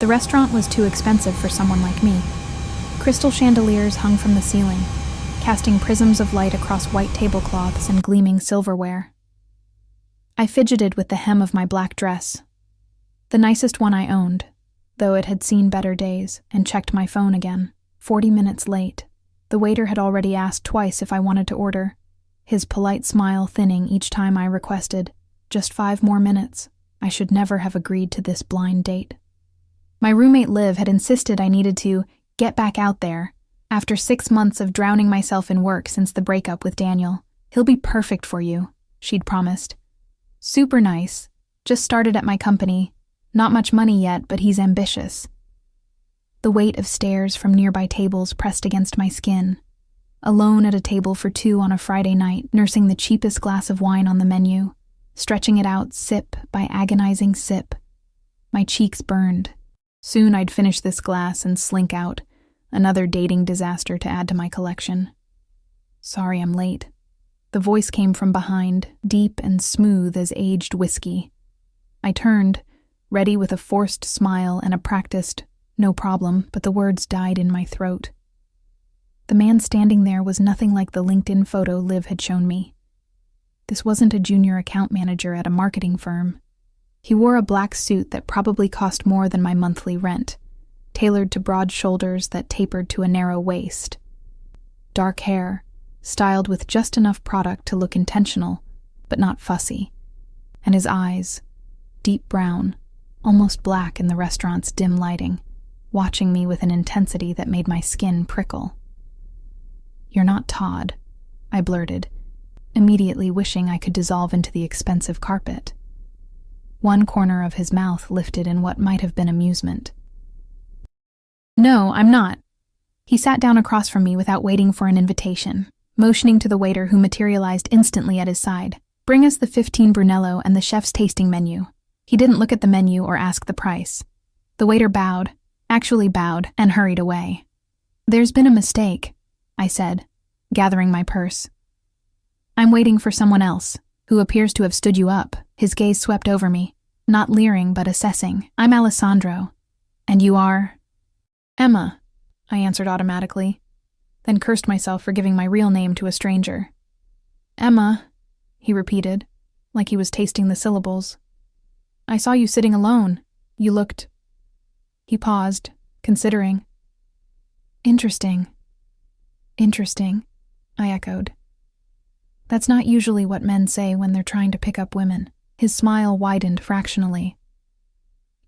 The restaurant was too expensive for someone like me. Crystal chandeliers hung from the ceiling, casting prisms of light across white tablecloths and gleaming silverware. I fidgeted with the hem of my black dress, the nicest one I owned, though it had seen better days, and checked my phone again. 40 minutes late. The waiter had already asked twice if I wanted to order, his polite smile thinning each time I requested, just 5 more minutes. I should never have agreed to this blind date. My roommate Liv had insisted I needed to get back out there. After 6 months of drowning myself in work since the breakup with Daniel, he'll be perfect for you, she'd promised. Super nice, just started at my company. Not much money yet, but he's ambitious. The weight of stares from nearby tables pressed against my skin. Alone at a table for 2 on a Friday night, nursing the cheapest glass of wine on the menu, stretching it out sip by agonizing sip. My cheeks burned. Soon I'd finish this glass and slink out, another dating disaster to add to my collection. Sorry I'm late. The voice came from behind, deep and smooth as aged whiskey. I turned, ready with a forced smile and a practiced, no problem, but the words died in my throat. The man standing there was nothing like the LinkedIn photo Liv had shown me. This wasn't a junior account manager at a marketing firm. He wore a black suit that probably cost more than my monthly rent, tailored to broad shoulders that tapered to a narrow waist. Dark hair, styled with just enough product to look intentional, but not fussy. And his eyes, deep brown, almost black in the restaurant's dim lighting, watching me with an intensity that made my skin prickle. "You're not Todd," I blurted, immediately wishing I could dissolve into the expensive carpet. One corner of his mouth lifted in what might have been amusement. "No, I'm not." He sat down across from me without waiting for an invitation, motioning to the waiter who materialized instantly at his side. "Bring us the 15 Brunello and the chef's tasting menu." He didn't look at the menu or ask the price. The waiter bowed, and hurried away. "There's been a mistake," I said, gathering my purse. "I'm waiting for someone else, who appears to have stood you up." His gaze swept over me, not leering but assessing. "I'm Alessandro. And you are?" "Emma," I answered automatically, then cursed myself for giving my real name to a stranger. "Emma," he repeated, like he was tasting the syllables. "I saw you sitting alone. You looked—" He paused, considering. Interesting, I echoed. That's not usually what men say when they're trying to pick up women. His smile widened fractionally.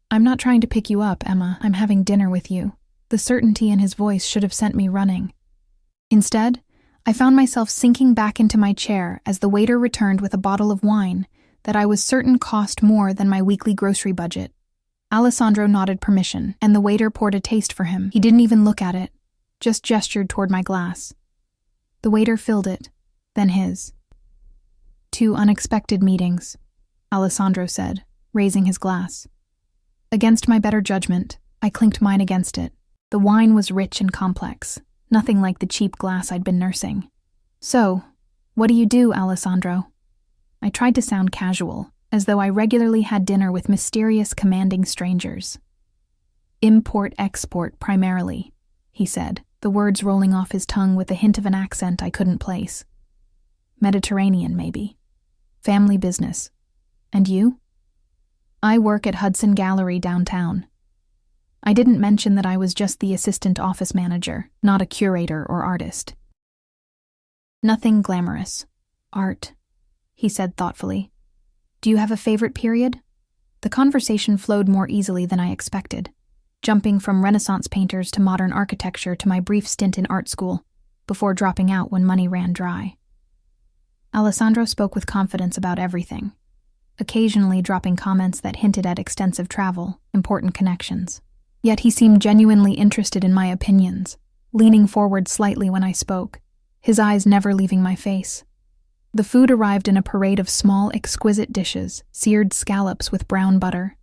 "I'm not trying to pick you up, Emma. I'm having dinner with you." The certainty in his voice should have sent me running. Instead, I found myself sinking back into my chair as the waiter returned with a bottle of wine that I was certain cost more than my weekly grocery budget. Alessandro nodded permission, and the waiter poured a taste for him. He didn't even look at it, just gestured toward my glass. The waiter filled it, then his. "2 unexpected meetings," Alessandro said, raising his glass. Against my better judgment, I clinked mine against it. The wine was rich and complex, nothing like the cheap glass I'd been nursing. "So, what do you do, Alessandro?" I tried to sound casual, as though I regularly had dinner with mysterious, commanding strangers. "Import-export primarily," he said, the words rolling off his tongue with a hint of an accent I couldn't place. "Mediterranean, maybe. Family business. And you?" "I work at Hudson Gallery downtown." I didn't mention that I was just the assistant office manager, not a curator or artist. "Nothing glamorous. Art," he said thoughtfully. "Do you have a favorite period?" The conversation flowed more easily than I expected, jumping from Renaissance painters to modern architecture to my brief stint in art school, before dropping out when money ran dry. Alessandro spoke with confidence about everything, occasionally dropping comments that hinted at extensive travel, important connections. Yet he seemed genuinely interested in my opinions, leaning forward slightly when I spoke, his eyes never leaving my face. The food arrived in a parade of small, exquisite dishes, seared scallops with brown butter,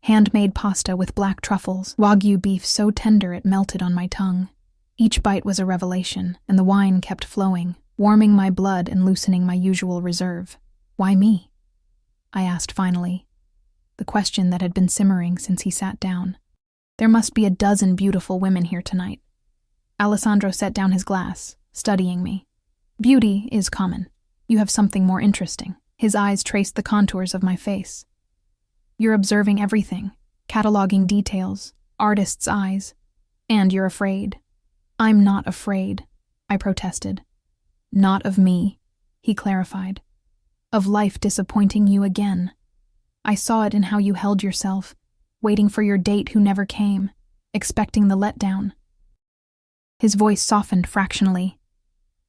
handmade pasta with black truffles, Wagyu beef so tender it melted on my tongue. Each bite was a revelation, and the wine kept flowing, warming my blood and loosening my usual reserve. "Why me?" I asked finally, the question that had been simmering since he sat down. There must be a dozen beautiful women here tonight. Alessandro set down his glass, studying me. Beauty is common. You have something more interesting. His eyes traced the contours of my face. You're observing everything, cataloging details, artist's eyes, and you're afraid. I'm not afraid, I protested. Not of me, he clarified. Of life disappointing you again. I saw it in how you held yourself, waiting for your date who never came, expecting the letdown. His voice softened fractionally.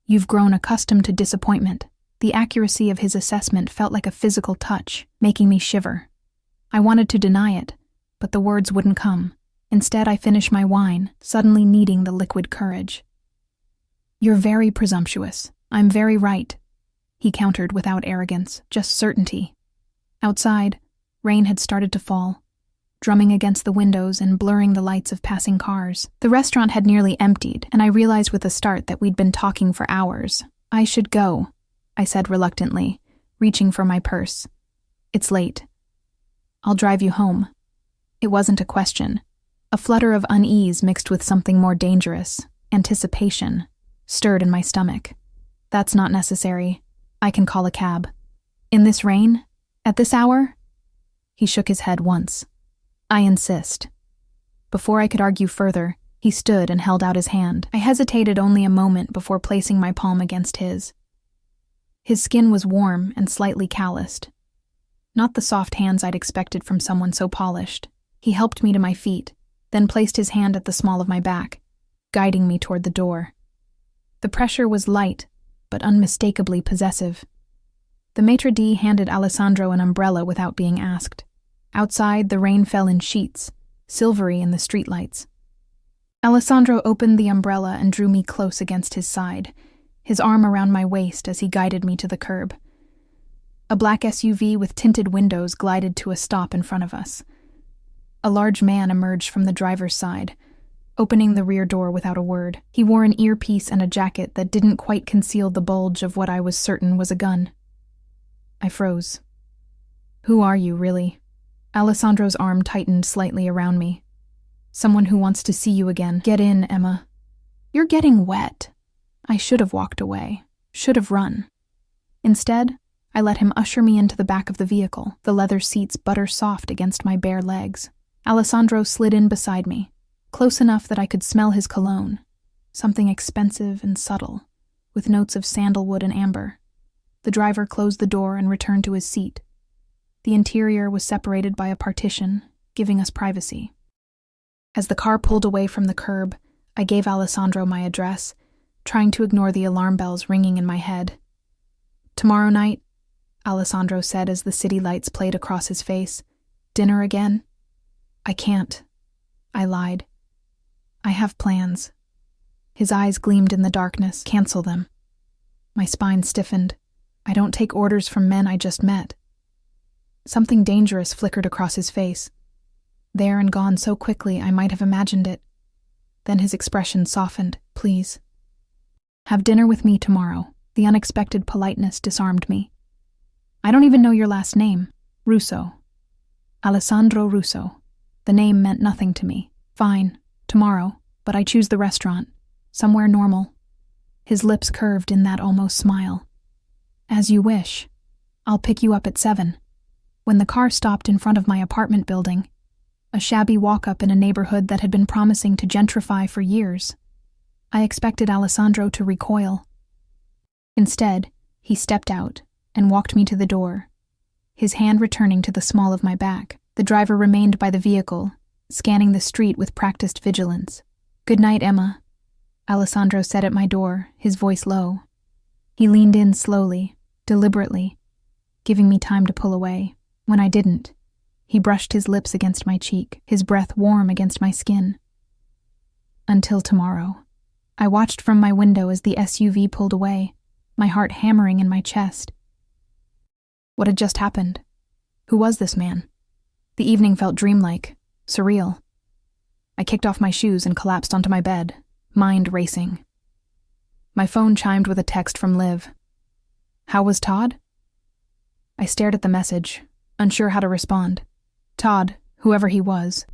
You've grown accustomed to disappointment. The accuracy of his assessment felt like a physical touch, making me shiver. I wanted to deny it, but the words wouldn't come. Instead, I finished my wine, suddenly needing the liquid courage. You're very presumptuous. I'm very right, he countered without arrogance, just certainty. Outside, rain had started to fall, drumming against the windows and blurring the lights of passing cars. The restaurant had nearly emptied, and I realized with a start that we'd been talking for hours. I should go, I said reluctantly, reaching for my purse. It's late. I'll drive you home. It wasn't a question. A flutter of unease mixed with something more dangerous, anticipation, stirred in my stomach. That's not necessary. I can call a cab. In this rain? At this hour? He shook his head once. I insist. Before I could argue further, he stood and held out his hand. I hesitated only a moment before placing my palm against his. His skin was warm and slightly calloused. Not the soft hands I'd expected from someone so polished. He helped me to my feet, then placed his hand at the small of my back, guiding me toward the door. The pressure was light, but unmistakably possessive. The maitre d' handed Alessandro an umbrella without being asked. Outside, the rain fell in sheets, silvery in the streetlights. Alessandro opened the umbrella and drew me close against his side, his arm around my waist as he guided me to the curb. A black SUV with tinted windows glided to a stop in front of us. A large man emerged from the driver's side, opening the rear door without a word. He wore an earpiece and a jacket that didn't quite conceal the bulge of what I was certain was a gun. I froze. Who are you, really? Alessandro's arm tightened slightly around me. Someone who wants to see you again. Get in, Emma. You're getting wet. I should have walked away. Should have run. Instead, I let him usher me into the back of the vehicle, the leather seats butter soft against my bare legs. Alessandro slid in beside me, close enough that I could smell his cologne, something expensive and subtle, with notes of sandalwood and amber. The driver closed the door and returned to his seat. The interior was separated by a partition, giving us privacy. As the car pulled away from the curb, I gave Alessandro my address, trying to ignore the alarm bells ringing in my head. Tomorrow night, Alessandro said as the city lights played across his face. Dinner again? I can't. I lied. I have plans. His eyes gleamed in the darkness. Cancel them. My spine stiffened. I don't take orders from men I just met. Something dangerous flickered across his face. There and gone so quickly I might have imagined it. Then his expression softened. Please. Have dinner with me tomorrow. The unexpected politeness disarmed me. I don't even know your last name. Russo. Alessandro Russo. The name meant nothing to me. Fine. Tomorrow. But I choose the restaurant. Somewhere normal. His lips curved in that almost smile. As you wish. I'll pick you up at 7. When the car stopped in front of my apartment building, a shabby walk-up in a neighborhood that had been promising to gentrify for years, I expected Alessandro to recoil. Instead, he stepped out and walked me to the door, his hand returning to the small of my back. The driver remained by the vehicle, scanning the street with practiced vigilance. Good night, Emma, Alessandro said at my door, his voice low. He leaned in slowly, deliberately, giving me time to pull away. When I didn't, he brushed his lips against my cheek, his breath warm against my skin. Until tomorrow. I watched from my window as the SUV pulled away, my heart hammering in my chest. What had just happened? Who was this man? The evening felt dreamlike, surreal. I kicked off my shoes and collapsed onto my bed, mind racing. My phone chimed with a text from Liv. How was Todd? I stared at the message, unsure how to respond. Todd, whoever he was,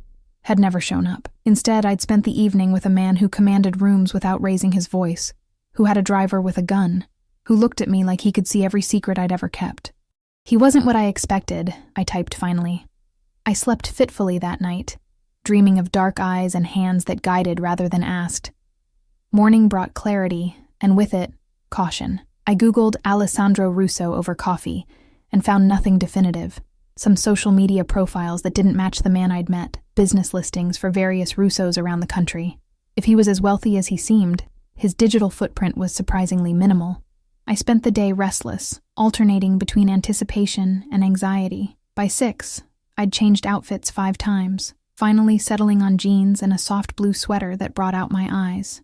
had never shown up. Instead, I'd spent the evening with a man who commanded rooms without raising his voice, who had a driver with a gun, who looked at me like he could see every secret I'd ever kept. He wasn't what I expected, I typed finally. I slept fitfully that night, dreaming of dark eyes and hands that guided rather than asked. Morning brought clarity, and with it, caution. I Googled Alessandro Russo over coffee and found nothing definitive. Some social media profiles that didn't match the man I'd met, business listings for various Russos around the country. If he was as wealthy as he seemed, his digital footprint was surprisingly minimal. I spent the day restless, alternating between anticipation and anxiety. By 6, I'd changed outfits 5 times, finally settling on jeans and a soft blue sweater that brought out my eyes.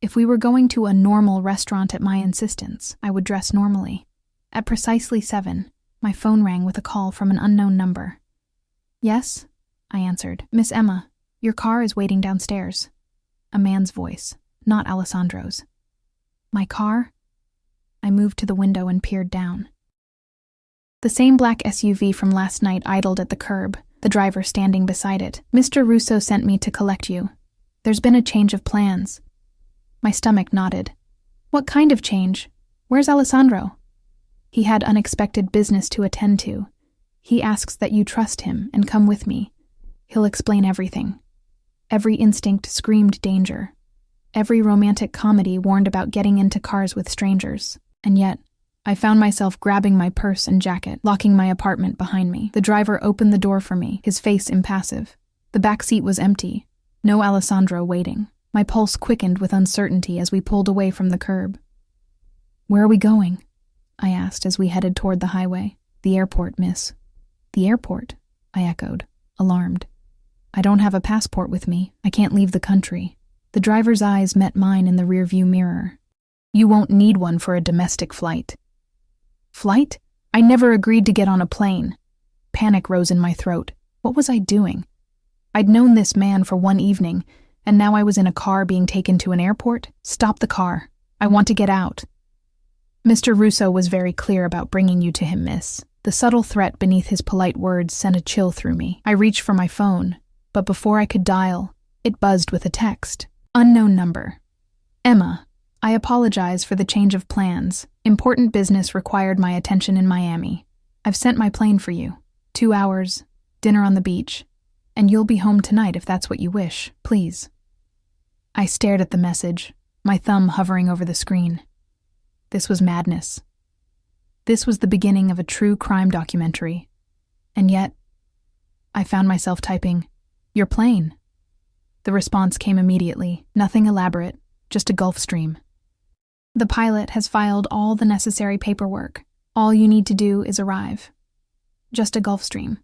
If we were going to a normal restaurant at my insistence, I would dress normally. At precisely 7, my phone rang with a call from an unknown number. "Yes?" I answered. "Miss Emma, your car is waiting downstairs." A man's voice, not Alessandro's. My car? I moved to the window and peered down. The same black SUV from last night idled at the curb, the driver standing beside it. "Mr. Russo sent me to collect you. There's been a change of plans." My stomach nodded. "What kind of change? Where's Alessandro?" "He had unexpected business to attend to. He asks that you trust him and come with me. He'll explain everything." Every instinct screamed danger. Every romantic comedy warned about getting into cars with strangers. And yet, I found myself grabbing my purse and jacket, locking my apartment behind me. The driver opened the door for me, his face impassive. The back seat was empty. No Alessandro waiting. My pulse quickened with uncertainty as we pulled away from the curb. "Where are we going?" I asked as we headed toward the highway. "The airport, miss." "The airport?" I echoed, alarmed. "I don't have a passport with me. I can't leave the country." The driver's eyes met mine in the rearview mirror. "You won't need one for a domestic flight." "Flight? I never agreed to get on a plane." Panic rose in my throat. What was I doing? I'd known this man for one evening, and now I was in a car being taken to an airport? "Stop the car. I want to get out." "Mr. Russo was very clear about bringing you to him, miss." The subtle threat beneath his polite words sent a chill through me. I reached for my phone, but before I could dial, it buzzed with a text. Unknown number. "Emma, I apologize for the change of plans. Important business required my attention in Miami. I've sent my plane for you. 2 hours, dinner on the beach, and you'll be home tonight if that's what you wish, please." I stared at the message, my thumb hovering over the screen. This was madness. This was the beginning of a true crime documentary. And yet, I found myself typing, "Your plane." The response came immediately, nothing elaborate, just a Gulf Stream. "The pilot has filed all the necessary paperwork. All you need to do is arrive." Just a Gulf Stream.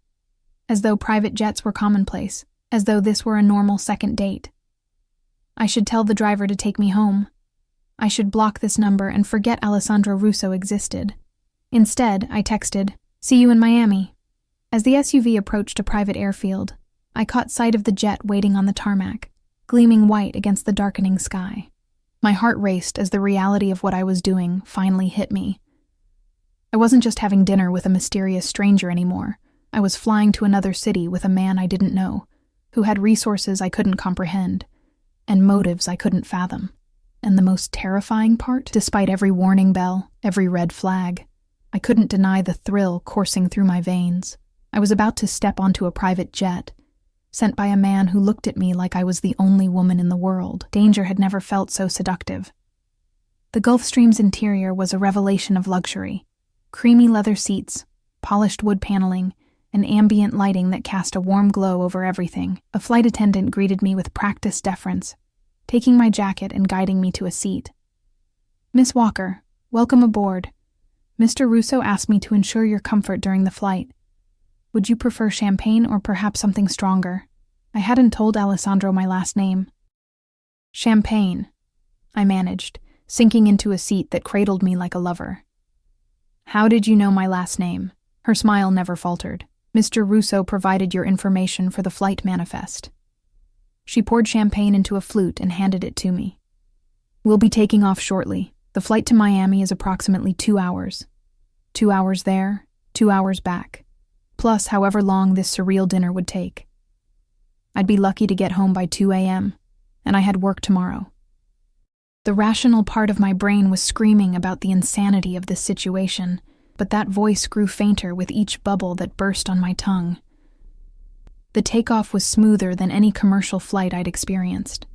As though private jets were commonplace, as though this were a normal second date. I should tell the driver to take me home. I should block this number and forget Alessandro Russo existed. Instead, I texted, "See you in Miami." As the SUV approached a private airfield, I caught sight of the jet waiting on the tarmac, gleaming white against the darkening sky. My heart raced as the reality of what I was doing finally hit me. I wasn't just having dinner with a mysterious stranger anymore. I was flying to another city with a man I didn't know, who had resources I couldn't comprehend, and motives I couldn't fathom. And the most terrifying part, despite every warning bell, every red flag, I couldn't deny the thrill coursing through my veins. I was about to step onto a private jet, sent by a man who looked at me like I was the only woman in the world. Danger had never felt so seductive. The Gulfstream's interior was a revelation of luxury. Creamy leather seats, polished wood paneling, and ambient lighting that cast a warm glow over everything. A flight attendant greeted me with practiced deference, taking my jacket and guiding me to a seat. "Miss Walker, welcome aboard. Mr. Russo asked me to ensure your comfort during the flight. Would you prefer champagne or perhaps something stronger? I hadn't told Alessandro my last name." "Champagne," I managed, sinking into a seat that cradled me like a lover. "How did you know my last name?" Her smile never faltered. "Mr. Russo provided your information for the flight manifest." She poured champagne into a flute and handed it to me. "We'll be taking off shortly. The flight to Miami is approximately 2 hours. 2 hours there, 2 hours back, plus however long this surreal dinner would take." I'd be lucky to get home by 2 a.m., and I had work tomorrow. The rational part of my brain was screaming about the insanity of this situation, but that voice grew fainter with each bubble that burst on my tongue. The takeoff was smoother than any commercial flight I'd experienced.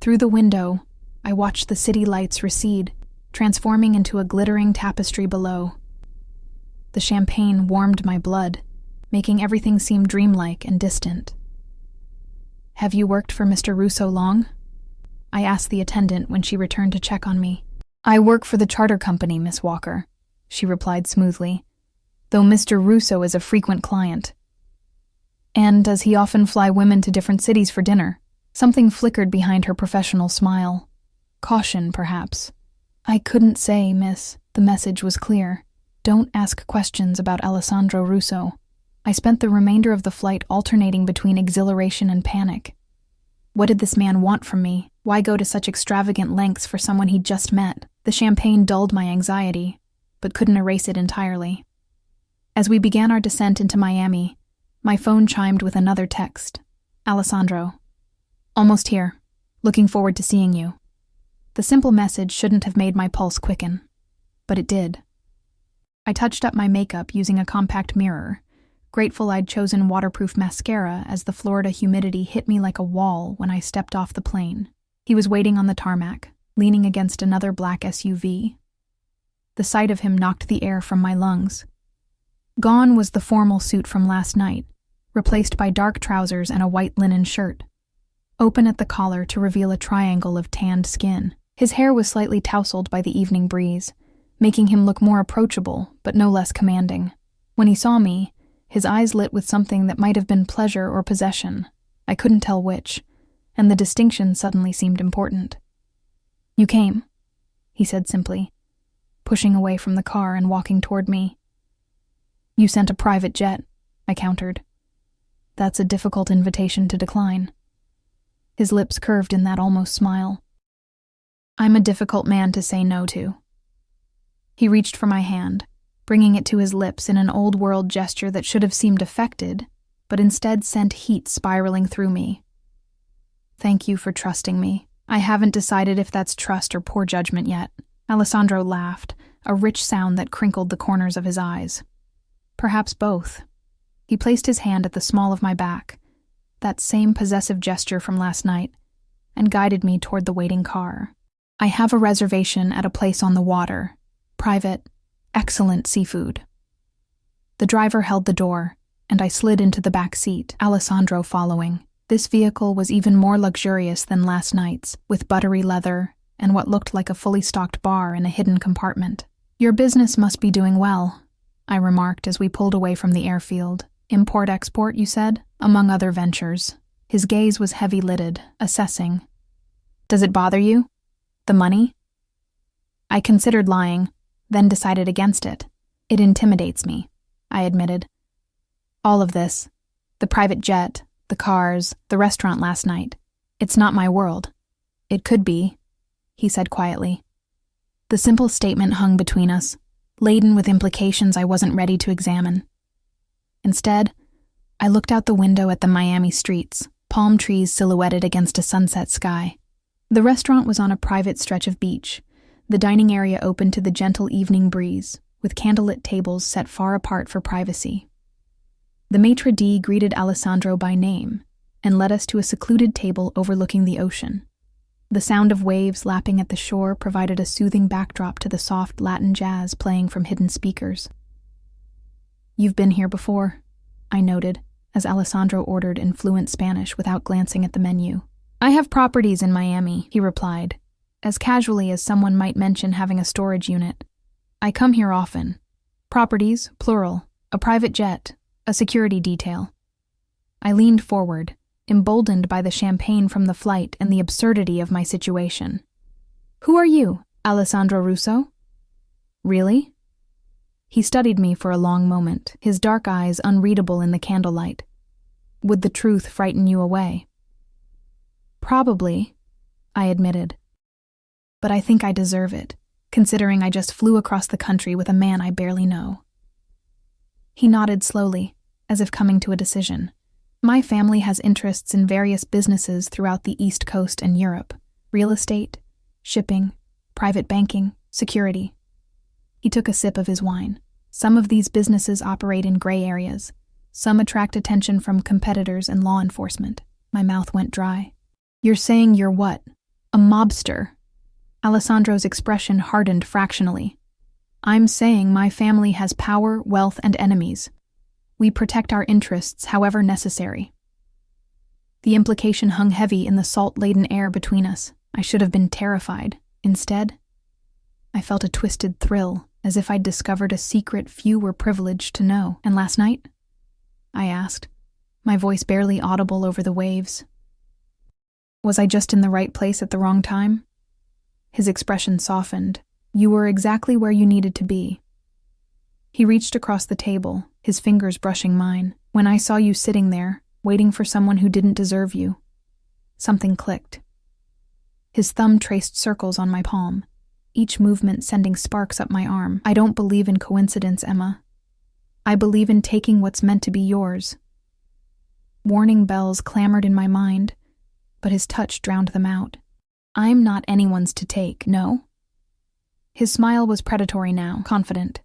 Through the window, I watched the city lights recede, transforming into a glittering tapestry below. The champagne warmed my blood, making everything seem dreamlike and distant. "Have you worked for Mr. Russo long?" I asked the attendant when she returned to check on me. "I work for the charter company, Miss Walker," she replied smoothly, "though Mr. Russo is a frequent client." "And does he often fly women to different cities for dinner?" Something flickered behind her professional smile. Caution, perhaps. "I couldn't say, miss." The message was clear. "Don't ask questions about Alessandro Russo." I spent the remainder of the flight alternating between exhilaration and panic. What did this man want from me? Why go to such extravagant lengths for someone he'd just met? The champagne dulled my anxiety, but couldn't erase it entirely. As we began our descent into Miami, my phone chimed with another text. "Alessandro. Almost here. Looking forward to seeing you." The simple message shouldn't have made my pulse quicken, but it did. I touched up my makeup using a compact mirror, grateful I'd chosen waterproof mascara as the Florida humidity hit me like a wall when I stepped off the plane. He was waiting on the tarmac, leaning against another black SUV. The sight of him knocked the air from my lungs. Gone was the formal suit from last night, replaced by dark trousers and a white linen shirt, open at the collar to reveal a triangle of tanned skin. His hair was slightly tousled by the evening breeze, making him look more approachable, but no less commanding. When he saw me, his eyes lit with something that might have been pleasure or possession. I couldn't tell which, and the distinction suddenly seemed important. "You came," he said simply, pushing away from the car and walking toward me. "You sent a private jet," I countered. "That's a difficult invitation to decline." His lips curved in that almost smile. "I'm a difficult man to say no to." He reached for my hand, bringing it to his lips in an old-world gesture that should have seemed affected, but instead sent heat spiraling through me. "Thank you for trusting me. I haven't decided if that's trust or poor judgment yet." Alessandro laughed, a rich sound that crinkled the corners of his eyes. "Perhaps both." He placed his hand at the small of my back, that same possessive gesture from last night, and guided me toward the waiting car. "I have a reservation at a place on the water. Private, excellent seafood." The driver held the door, and I slid into the back seat, Alessandro following. This vehicle was even more luxurious than last night's, with buttery leather and what looked like a fully stocked bar in a hidden compartment. "Your business must be doing well," I remarked as we pulled away from the airfield. "Import-export, you said?" "Among other ventures." His gaze was heavy-lidded, assessing. "Does it bother you? The money?" I considered lying, then decided against it. "It intimidates me," I admitted. "All of this, the private jet, the cars, the restaurant last night, it's not my world. It could be," he said quietly. The simple statement hung between us, laden with implications I wasn't ready to examine. Instead, I looked out the window at the Miami streets, palm trees silhouetted against a sunset sky. The restaurant was on a private stretch of beach, the dining area open to the gentle evening breeze, with candlelit tables set far apart for privacy. The maitre d' greeted Alessandro by name and led us to a secluded table overlooking the ocean. The sound of waves lapping at the shore provided a soothing backdrop to the soft Latin jazz playing from hidden speakers. "You've been here before," I noted, as Alessandro ordered in fluent Spanish without glancing at the menu. "I have properties in Miami," he replied, as casually as someone might mention having a storage unit. "I come here often. Properties, plural, a private jet, a security detail." I leaned forward, emboldened by the champagne from the flight and the absurdity of my situation. "Who are you, Alessandro Russo?" "Really?" He studied me for a long moment, his dark eyes unreadable in the candlelight. "Would the truth frighten you away?" "Probably," I admitted. "But I think I deserve it, considering I just flew across the country with a man I barely know." He nodded slowly, as if coming to a decision. My family has interests in various businesses throughout the East Coast and Europe: real estate, shipping, private banking, security. He took a sip of his wine. Some of these businesses operate in gray areas. Some attract attention from competitors and law enforcement. My mouth went dry. You're saying you're what? A mobster? Alessandro's expression hardened fractionally. I'm saying my family has power, wealth, and enemies. We protect our interests however necessary. The implication hung heavy in the salt-laden air between us. I should have been terrified. Instead, I felt a twisted thrill, as if I'd discovered a secret few were privileged to know. And last night? I asked, my voice barely audible over the waves. Was I just in the right place at the wrong time? His expression softened. You were exactly where you needed to be. He reached across the table, his fingers brushing mine. When I saw you sitting there, waiting for someone who didn't deserve you, something clicked. His thumb traced circles on my palm, each movement sending sparks up my arm. I don't believe in coincidence, Emma. I believe in taking what's meant to be yours. Warning bells clamored in my mind, but his touch drowned them out. I'm not anyone's to take, no? His smile was predatory now, confident.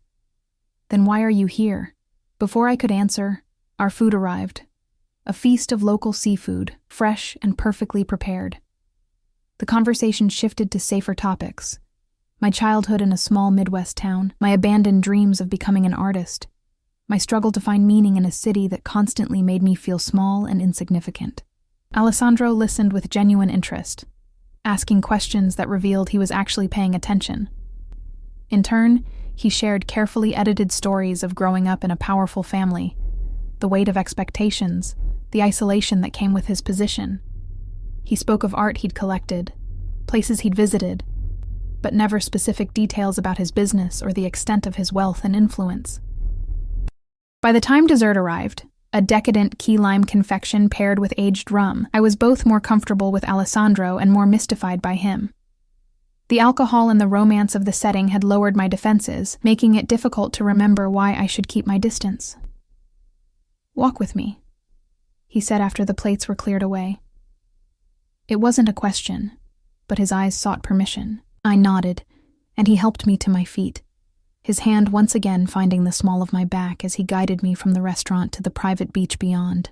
Then why are you here? Before I could answer, our food arrived. A feast of local seafood, fresh and perfectly prepared. The conversation shifted to safer topics. My childhood in a small Midwest town, my abandoned dreams of becoming an artist, my struggle to find meaning in a city that constantly made me feel small and insignificant. Alessandro listened with genuine interest, asking questions that revealed he was actually paying attention. In turn, he shared carefully edited stories of growing up in a powerful family, the weight of expectations, the isolation that came with his position. He spoke of art he'd collected, places he'd visited, but never specific details about his business or the extent of his wealth and influence. By the time dessert arrived, a decadent key lime confection paired with aged rum, I was both more comfortable with Alessandro and more mystified by him. The alcohol and the romance of the setting had lowered my defenses, making it difficult to remember why I should keep my distance. Walk with me, he said after the plates were cleared away. It wasn't a question, but his eyes sought permission. I nodded, and he helped me to my feet, his hand once again finding the small of my back as he guided me from the restaurant to the private beach beyond.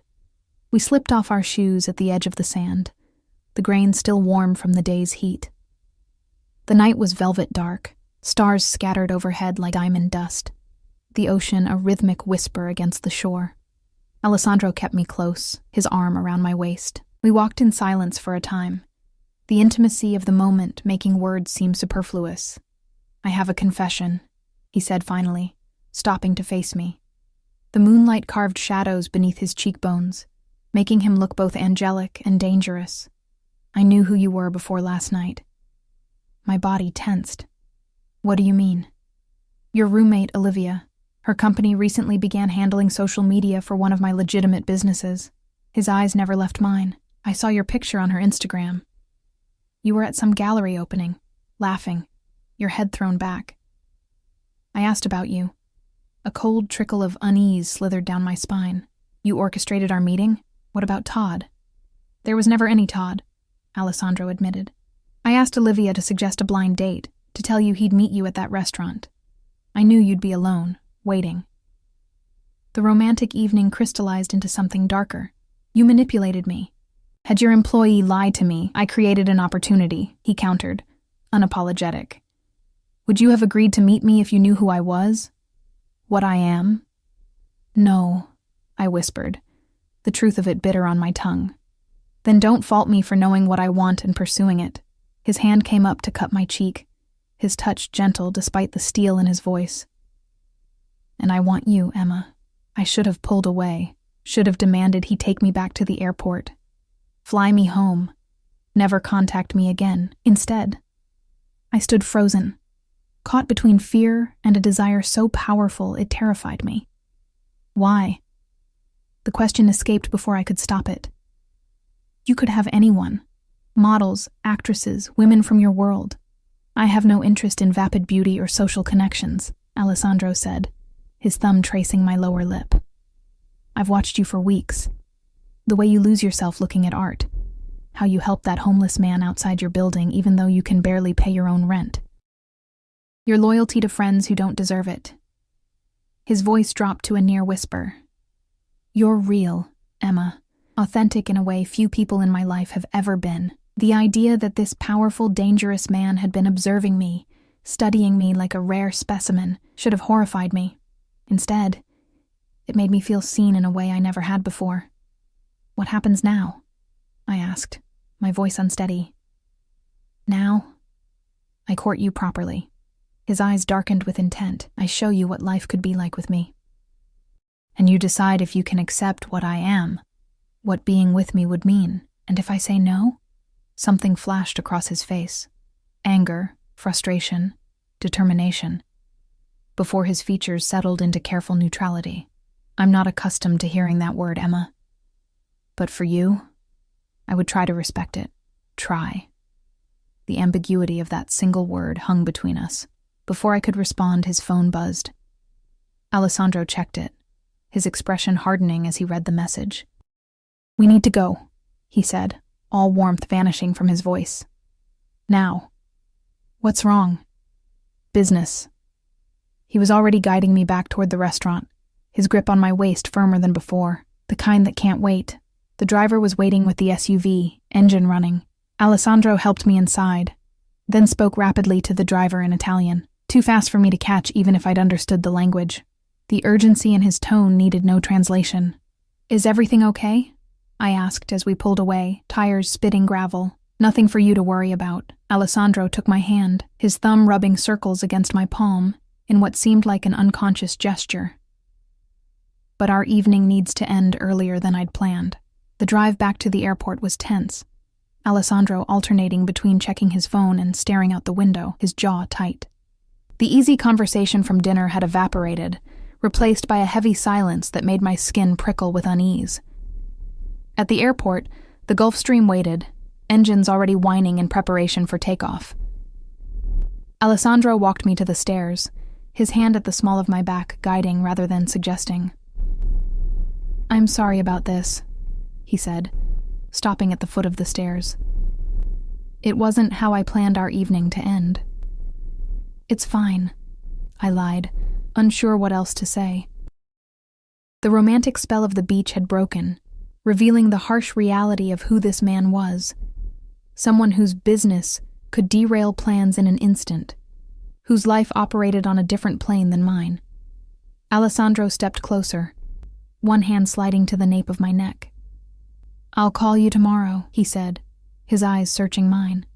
We slipped off our shoes at the edge of the sand, the grain still warm from the day's heat. The night was velvet dark, stars scattered overhead like diamond dust, the ocean a rhythmic whisper against the shore. Alessandro kept me close, his arm around my waist. We walked in silence for a time, the intimacy of the moment making words seem superfluous. I have a confession, he said finally, stopping to face me. The moonlight carved shadows beneath his cheekbones, making him look both angelic and dangerous. I knew who you were before last night. My body tensed. What do you mean? Your roommate, Olivia. Her company recently began handling social media for one of my legitimate businesses. His eyes never left mine. I saw your picture on her Instagram. You were at some gallery opening, laughing, your head thrown back. I asked about you. A cold trickle of unease slithered down my spine. You orchestrated our meeting? What about Todd? There was never any Todd, Alessandro admitted. I asked Olivia to suggest a blind date, to tell you he'd meet you at that restaurant. I knew you'd be alone, waiting. The romantic evening crystallized into something darker. You manipulated me. Had your employee lied to me, I created an opportunity, he countered, unapologetic. Would you have agreed to meet me if you knew who I was? What I am? No, I whispered, the truth of it bitter on my tongue. Then don't fault me for knowing what I want and pursuing it. His hand came up to cut my cheek, his touch gentle despite the steel in his voice. And I want you, Emma. I should have pulled away, should have demanded he take me back to the airport. Fly me home. Never contact me again. Instead, I stood frozen, caught between fear and a desire so powerful it terrified me. Why? The question escaped before I could stop it. You could have anyone. Models, actresses, women from your world. I have no interest in vapid beauty or social connections, Alessandro said, his thumb tracing my lower lip. I've watched you for weeks. The way you lose yourself looking at art. How you help that homeless man outside your building even though you can barely pay your own rent. Your loyalty to friends who don't deserve it. His voice dropped to a near whisper. You're real, Emma. Authentic in a way few people in my life have ever been. The idea that this powerful, dangerous man had been observing me, studying me like a rare specimen, should have horrified me. Instead, it made me feel seen in a way I never had before. What happens now? I asked, my voice unsteady. Now, I court you properly. His eyes darkened with intent. I show you what life could be like with me. And you decide if you can accept what I am, what being with me would mean. And if I say no? Something flashed across his face. Anger, frustration, determination. Before his features settled into careful neutrality. I'm not accustomed to hearing that word, Emma. But for you, I would try to respect it. Try. The ambiguity of that single word hung between us. Before I could respond, his phone buzzed. Alessandro checked it, his expression hardening as he read the message. We need to go, he said, all warmth vanishing from his voice. Now. What's wrong? Business. He was already guiding me back toward the restaurant, his grip on my waist firmer than before, the kind that can't wait. The driver was waiting with the SUV, engine running. Alessandro helped me inside, then spoke rapidly to the driver in Italian, too fast for me to catch even if I'd understood the language. The urgency in his tone needed no translation. Is everything okay? I asked as we pulled away, tires spitting gravel. Nothing for you to worry about. Alessandro took my hand, his thumb rubbing circles against my palm, in what seemed like an unconscious gesture. But our evening needs to end earlier than I'd planned. The drive back to the airport was tense, Alessandro alternating between checking his phone and staring out the window, his jaw tight. The easy conversation from dinner had evaporated, replaced by a heavy silence that made my skin prickle with unease. At the airport, the Gulfstream waited, engines already whining in preparation for takeoff. Alessandro walked me to the stairs, his hand at the small of my back guiding rather than suggesting. I'm sorry about this, he said, stopping at the foot of the stairs. It wasn't how I planned our evening to end. It's fine, I lied, unsure what else to say. The romantic spell of the beach had broken, revealing the harsh reality of who this man was. Someone whose business could derail plans in an instant, whose life operated on a different plane than mine. Alessandro stepped closer, one hand sliding to the nape of my neck. I'll call you tomorrow, he said, his eyes searching mine.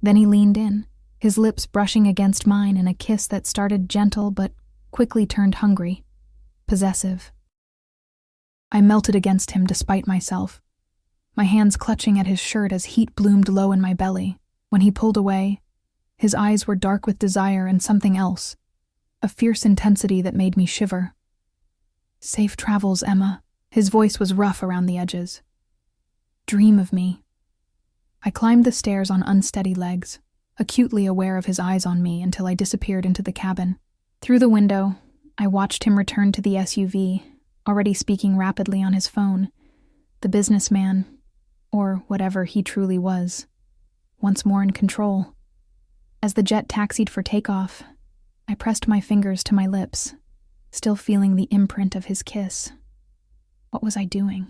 Then he leaned in, his lips brushing against mine in a kiss that started gentle but quickly turned hungry, possessive. I melted against him despite myself, my hands clutching at his shirt as heat bloomed low in my belly. When he pulled away, his eyes were dark with desire and something else, a fierce intensity that made me shiver. Safe travels, Emma. His voice was rough around the edges. Dream of me. I climbed the stairs on unsteady legs, acutely aware of his eyes on me until I disappeared into the cabin. Through the window, I watched him return to the SUV, already speaking rapidly on his phone. The businessman, or whatever he truly was, once more in control. As the jet taxied for takeoff, I pressed my fingers to my lips, still feeling the imprint of his kiss. What was I doing?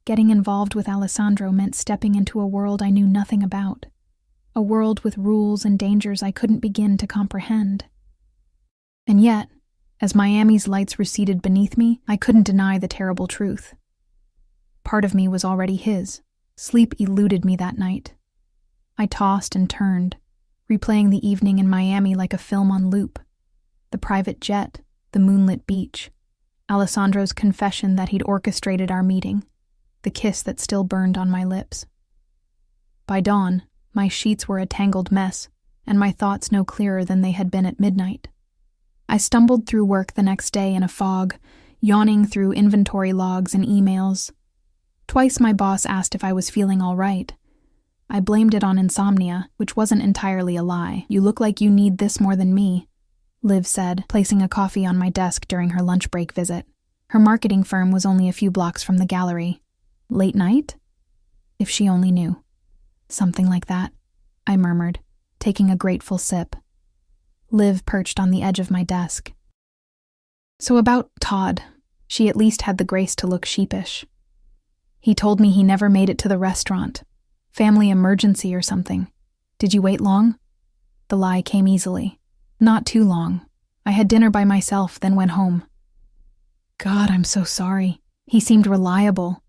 Getting involved with Alessandro meant stepping into a world I knew nothing about, a world with rules and dangers I couldn't begin to comprehend. And yet, as Miami's lights receded beneath me, I couldn't deny the terrible truth. Part of me was already his. Sleep eluded me that night. I tossed and turned, replaying the evening in Miami like a film on loop. The private jet, the moonlit beach, Alessandro's confession that he'd orchestrated our meeting, the kiss that still burned on my lips. By dawn, my sheets were a tangled mess, and my thoughts no clearer than they had been at midnight. I stumbled through work the next day in a fog, yawning through inventory logs and emails. Twice my boss asked if I was feeling all right. I blamed it on insomnia, which wasn't entirely a lie. You look like you need this more than me, Liv said, placing a coffee on my desk during her lunch break visit. Her marketing firm was only a few blocks from the gallery, Late night? If she only knew. Something like that, I murmured, taking a grateful sip. Liv perched on the edge of my desk. So about Todd, she at least had the grace to look sheepish. He told me he never made it to the restaurant. Family emergency or something. Did you wait long? The lie came easily. Not too long. I had dinner by myself, then went home. God, I'm so sorry. He seemed reliable.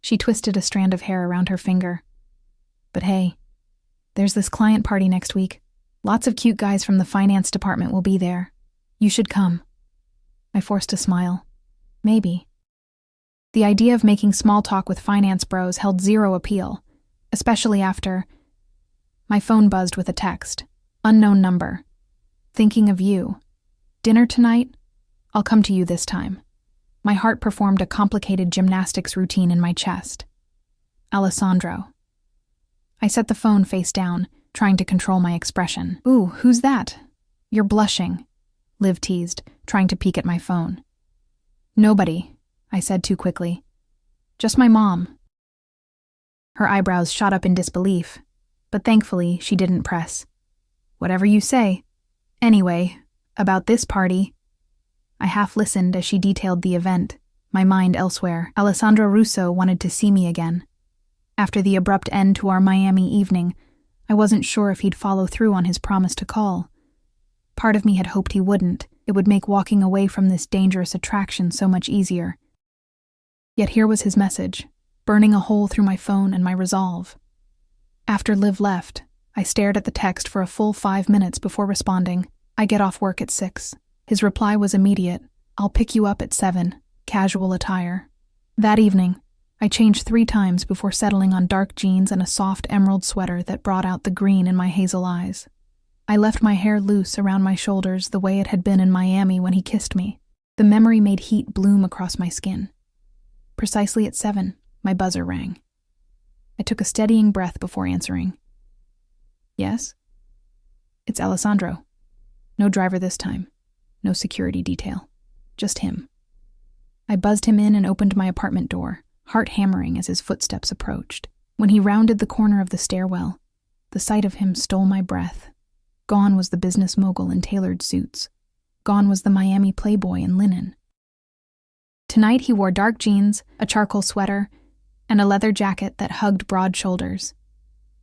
She twisted a strand of hair around her finger. But hey, there's this client party next week. Lots of cute guys from the finance department will be there. You should come. I forced a smile. Maybe. The idea of making small talk with finance bros held zero appeal, especially after... My phone buzzed with a text. Unknown number. Thinking of you. Dinner tonight? I'll come to you this time. My heart performed a complicated gymnastics routine in my chest. Alessandro. I set the phone face down, trying to control my expression. Ooh, who's that? You're blushing, Liv teased, trying to peek at my phone. Nobody, I said too quickly. Just my mom. Her eyebrows shot up in disbelief, but thankfully she didn't press. Whatever you say. Anyway, about this party. I half listened as she detailed the event, my mind elsewhere. Alessandro Russo wanted to see me again. After the abrupt end to our Miami evening, I wasn't sure if he'd follow through on his promise to call. Part of me had hoped he wouldn't. It would make walking away from this dangerous attraction so much easier. Yet here was his message, burning a hole through my phone and my resolve. After Liv left, I stared at the text for a full 5 minutes before responding. I get off work at 6. His reply was immediate. I'll pick you up at 7. Casual attire. That evening, I changed 3 times before settling on dark jeans and a soft emerald sweater that brought out the green in my hazel eyes. I left my hair loose around my shoulders the way it had been in Miami when he kissed me. The memory made heat bloom across my skin. Precisely at 7, my buzzer rang. I took a steadying breath before answering. Yes? It's Alessandro. No driver this time. No security detail. Just him. I buzzed him in and opened my apartment door, heart hammering as his footsteps approached. When he rounded the corner of the stairwell, the sight of him stole my breath. Gone was the business mogul in tailored suits. Gone was the Miami playboy in linen. Tonight he wore dark jeans, a charcoal sweater, and a leather jacket that hugged broad shoulders.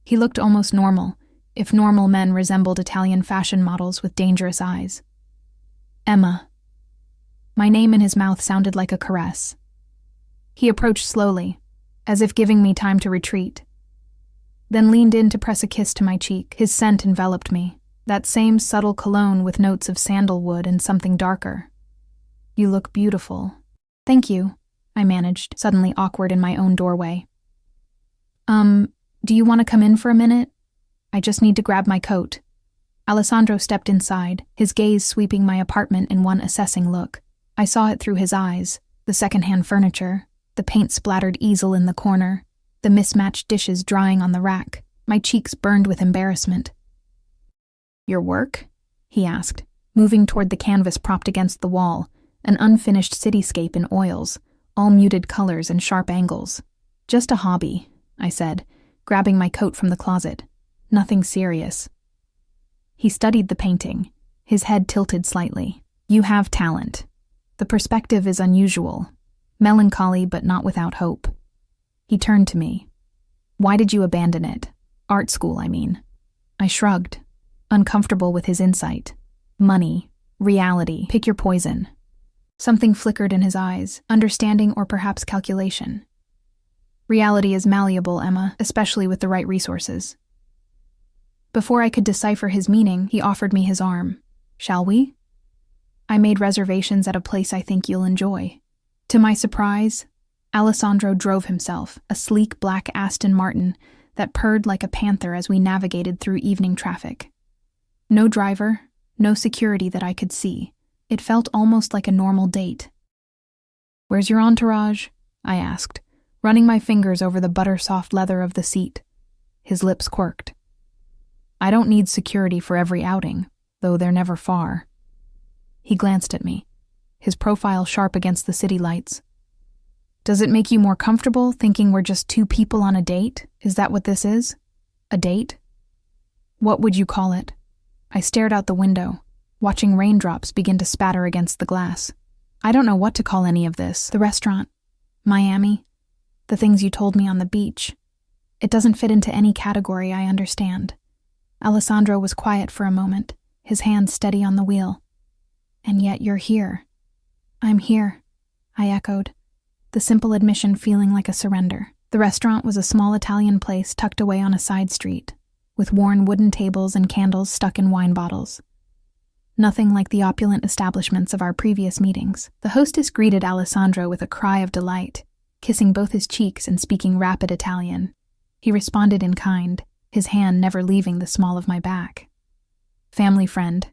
He looked almost normal, if normal men resembled Italian fashion models with dangerous eyes. Emma. My name in his mouth sounded like a caress. He approached slowly, as if giving me time to retreat, then leaned in to press a kiss to my cheek. His scent enveloped me, that same subtle cologne with notes of sandalwood and something darker. You look beautiful. Thank you, I managed, suddenly awkward in my own doorway. Do you want to come in for a minute? I just need to grab my coat. Alessandro stepped inside, his gaze sweeping my apartment in one assessing look. I saw it through his eyes, the secondhand furniture, the paint-splattered easel in the corner, the mismatched dishes drying on the rack. My cheeks burned with embarrassment. Your work? He asked, moving toward the canvas propped against the wall, an unfinished cityscape in oils, all muted colors and sharp angles. Just a hobby, I said, grabbing my coat from the closet. Nothing serious. He studied the painting, his head tilted slightly. You have talent. The perspective is unusual, melancholy but not without hope. He turned to me. Why did you abandon it? Art school, I mean. I shrugged, uncomfortable with his insight. Money, reality, pick your poison. Something flickered in his eyes, understanding or perhaps calculation. Reality is malleable, Emma, especially with the right resources. Before I could decipher his meaning, he offered me his arm. Shall we? I made reservations at a place I think you'll enjoy. To my surprise, Alessandro drove himself, a sleek black Aston Martin that purred like a panther as we navigated through evening traffic. No driver, no security that I could see. It felt almost like a normal date. Where's your entourage? I asked, running my fingers over the butter-soft leather of the seat. His lips quirked. I don't need security for every outing, though they're never far. He glanced at me, his profile sharp against the city lights. Does it make you more comfortable thinking we're just two people on a date? Is that what this is? A date? What would you call it? I stared out the window, watching raindrops begin to spatter against the glass. I don't know what to call any of this. The restaurant, Miami, the things you told me on the beach. It doesn't fit into any category, I understand. Alessandro was quiet for a moment, his hand steady on the wheel. And yet you're here. I'm here, I echoed, the simple admission feeling like a surrender. The restaurant was a small Italian place tucked away on a side street, with worn wooden tables and candles stuck in wine bottles. Nothing like the opulent establishments of our previous meetings. The hostess greeted Alessandro with a cry of delight, kissing both his cheeks and speaking rapid Italian. He responded in kind, his hand never leaving the small of my back. Family friend,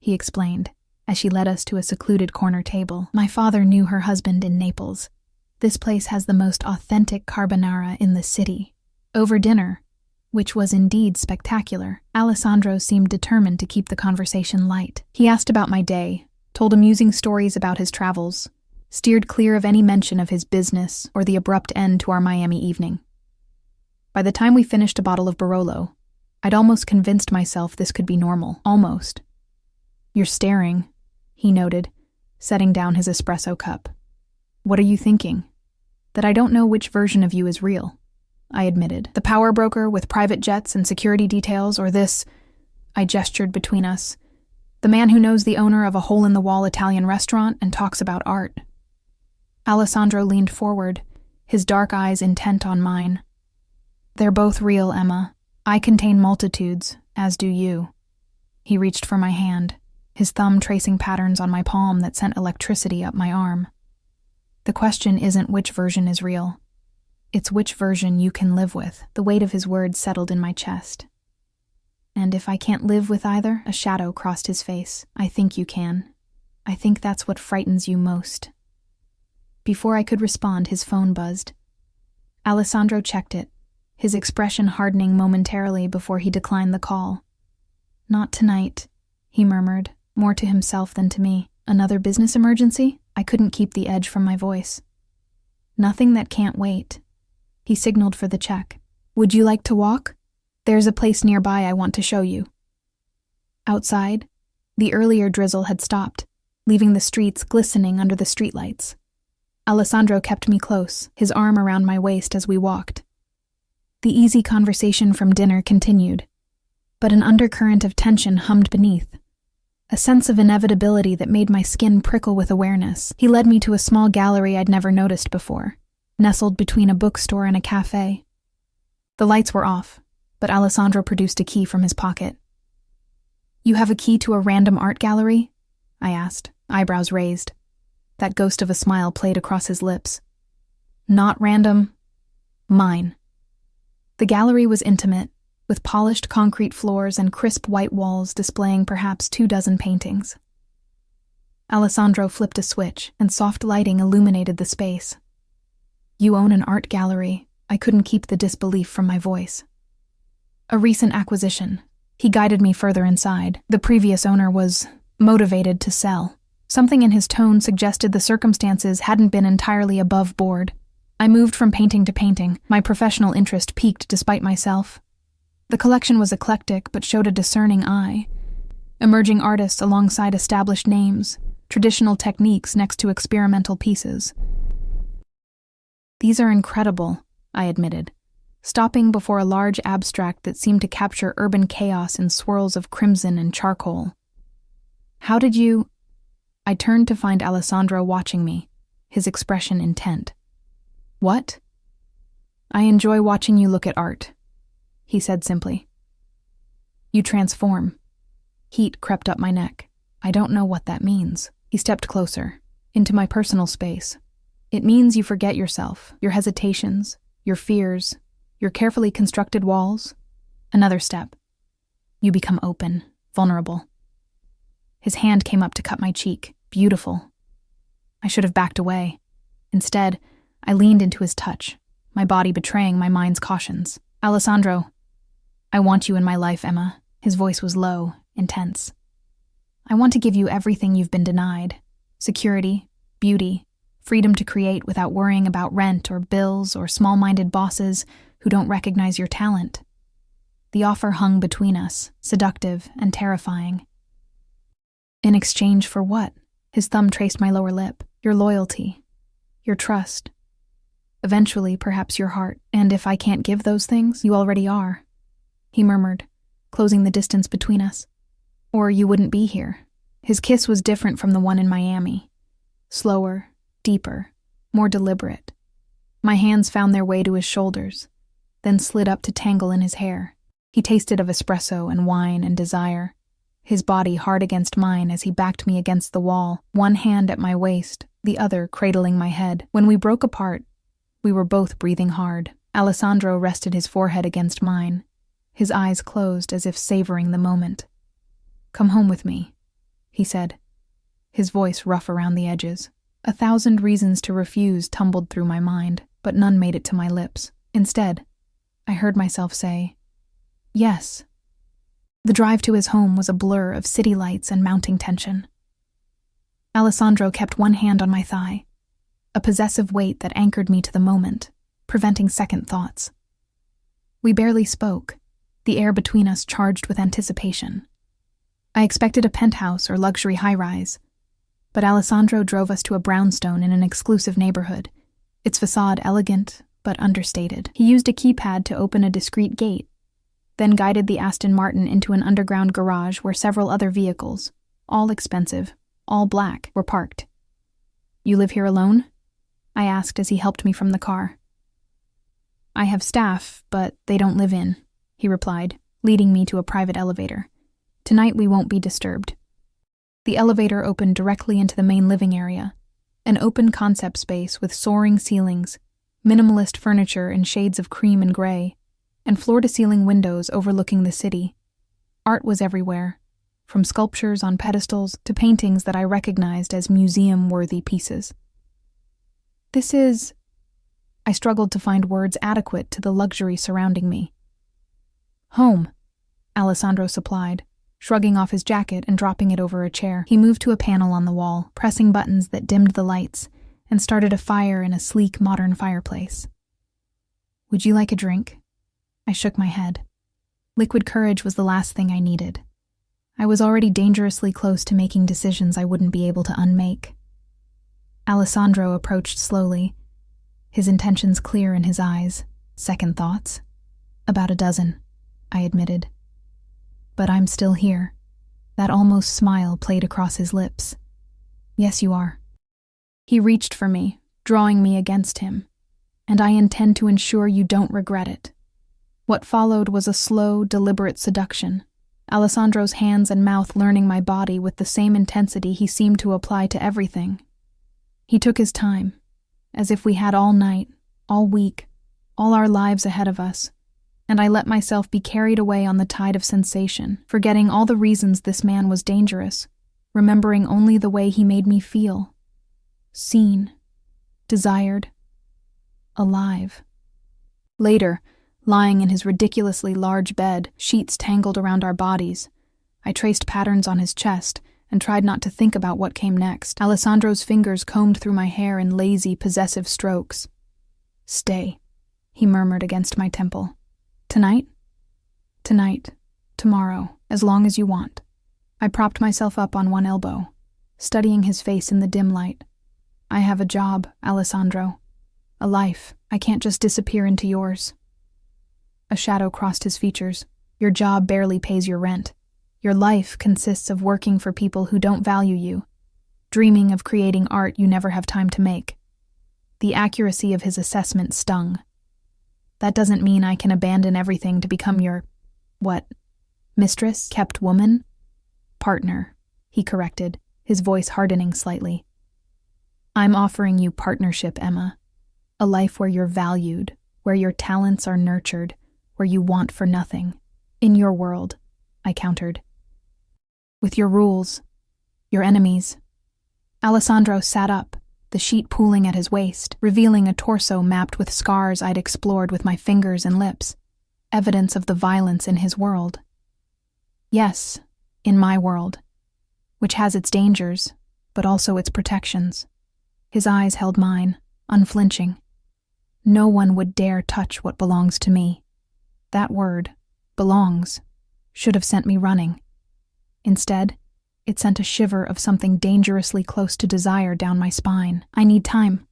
he explained, as she led us to a secluded corner table. My father knew her husband in Naples. This place has the most authentic carbonara in the city. Over dinner, which was indeed spectacular, Alessandro seemed determined to keep the conversation light. He asked about my day, told amusing stories about his travels, steered clear of any mention of his business or the abrupt end to our Miami evening. By the time we finished a bottle of Barolo, I'd almost convinced myself this could be normal. Almost. You're staring, he noted, setting down his espresso cup. What are you thinking? That I don't know which version of you is real, I admitted. The power broker with private jets and security details, or this, I gestured between us, the man who knows the owner of a hole-in-the-wall Italian restaurant and talks about art. Alessandro leaned forward, his dark eyes intent on mine. They're both real, Emma. I contain multitudes, as do you. He reached for my hand, his thumb tracing patterns on my palm that sent electricity up my arm. The question isn't which version is real. It's which version you can live with. The weight of his words settled in my chest. And if I can't live with either, a shadow crossed his face. I think you can. I think that's what frightens you most. Before I could respond, his phone buzzed. Alessandro checked it, his expression hardening momentarily before he declined the call. Not tonight, he murmured, more to himself than to me. Another business emergency? I couldn't keep the edge from my voice. Nothing that can't wait. He signaled for the check. Would you like to walk? There's a place nearby I want to show you. Outside, the earlier drizzle had stopped, leaving the streets glistening under the streetlights. Alessandro kept me close, his arm around my waist as we walked. The easy conversation from dinner continued, but an undercurrent of tension hummed beneath, a sense of inevitability that made my skin prickle with awareness. He led me to a small gallery I'd never noticed before, nestled between a bookstore and a cafe. The lights were off, but Alessandro produced a key from his pocket. You have a key to a random art gallery? I asked, eyebrows raised. That ghost of a smile played across his lips. Not random. Mine. The gallery was intimate, with polished concrete floors and crisp white walls displaying perhaps 24 paintings. Alessandro flipped a switch, and soft lighting illuminated the space. You own an art gallery. I couldn't keep the disbelief from my voice. A recent acquisition. He guided me further inside. The previous owner was motivated to sell. Something in his tone suggested the circumstances hadn't been entirely above board. I moved from painting to painting. My professional interest peaked despite myself. The collection was eclectic but showed a discerning eye. Emerging artists alongside established names, traditional techniques next to experimental pieces. These are incredible, I admitted, stopping before a large abstract that seemed to capture urban chaos in swirls of crimson and charcoal. How did you... I turned to find Alessandro watching me, his expression intent. What? I enjoy watching you look at art, he said simply. You transform. Heat crept up my neck. I don't know what that means. He stepped closer, into my personal space. It means you forget yourself, your hesitations, your fears, your carefully constructed walls. Another step. You become open, vulnerable. His hand came up to cut my cheek. Beautiful. I should have backed away. Instead, I leaned into his touch, my body betraying my mind's cautions. Alessandro, I want you in my life, Emma. His voice was low, intense. I want to give you everything you've been denied. Security, beauty, Freedom to create without worrying about rent or bills or small-minded bosses who don't recognize your talent. The offer hung between us, seductive and terrifying. In exchange for what? His thumb traced my lower lip. Your loyalty. Your trust. Eventually, perhaps your heart. And if I can't give those things, you already are, he murmured, closing the distance between us. Or you wouldn't be here. His kiss was different from the one in Miami. Slower, deeper, more deliberate. My hands found their way to his shoulders, then slid up to tangle in his hair. He tasted of espresso and wine and desire, his body hard against mine as he backed me against the wall, one hand at my waist, the other cradling my head. When we broke apart, we were both breathing hard. Alessandro rested his forehead against mine, his eyes closed as if savoring the moment. "Come home with me," he said, his voice rough around the edges. 1,000 reasons to refuse tumbled through my mind, but none made it to my lips. Instead, I heard myself say, "Yes." The drive to his home was a blur of city lights and mounting tension. Alessandro kept one hand on my thigh, a possessive weight that anchored me to the moment, preventing second thoughts. We barely spoke, the air between us charged with anticipation. I expected a penthouse or luxury high-rise, but Alessandro drove us to a brownstone in an exclusive neighborhood, its facade elegant but understated. He used a keypad to open a discreet gate, then guided the Aston Martin into an underground garage where several other vehicles, all expensive, all black, were parked. "You live here alone?" I asked as he helped me from the car. "I have staff, but they don't live in," he replied, leading me to a private elevator. "Tonight we won't be disturbed." The elevator opened directly into the main living area, an open concept space with soaring ceilings, minimalist furniture in shades of cream and gray, and floor-to-ceiling windows overlooking the city. Art was everywhere, from sculptures on pedestals to paintings that I recognized as museum-worthy pieces. "This is..." I struggled to find words adequate to the luxury surrounding me. "Home," Alessandro supplied, shrugging off his jacket and dropping it over a chair. He moved to a panel on the wall, pressing buttons that dimmed the lights, and started a fire in a sleek, modern fireplace. "Would you like a drink?" I shook my head. Liquid courage was the last thing I needed. I was already dangerously close to making decisions I wouldn't be able to unmake. Alessandro approached slowly, his intentions clear in his eyes. "Second thoughts?" "About a dozen," I admitted. "But I'm still here." That almost smile played across his lips. "Yes, you are." He reached for me, drawing me against him. "And I intend to ensure you don't regret it." What followed was a slow, deliberate seduction, Alessandro's hands and mouth learning my body with the same intensity he seemed to apply to everything. He took his time, as if we had all night, all week, all our lives ahead of us, and I let myself be carried away on the tide of sensation, forgetting all the reasons this man was dangerous, remembering only the way he made me feel. Seen, desired, alive. Later, lying in his ridiculously large bed, sheets tangled around our bodies, I traced patterns on his chest and tried not to think about what came next. Alessandro's fingers combed through my hair in lazy, possessive strokes. "Stay," he murmured against my temple. "Tonight?" "Tonight, tomorrow, as long as you want." I propped myself up on one elbow, studying his face in the dim light. "I have a job, Alessandro. A life. I can't just disappear into yours." A shadow crossed his features. "Your job barely pays your rent. Your life consists of working for people who don't value you, dreaming of creating art you never have time to make." The accuracy of his assessment stung. "That doesn't mean I can abandon everything to become your, what, mistress, kept woman?" "Partner," he corrected, his voice hardening slightly. "I'm offering you partnership, Emma. A life where you're valued, where your talents are nurtured, where you want for nothing. In your world," I countered. "With your rules, your enemies." Alessandro sat up, the sheet pooling at his waist, revealing a torso mapped with scars I'd explored with my fingers and lips, evidence of the violence in his world. "Yes, in my world, which has its dangers, but also its protections." His eyes held mine, unflinching. No one would dare touch what belongs to me. That word, belongs, should have sent me running. Instead, it sent a shiver of something dangerously close to desire down my spine. I need time,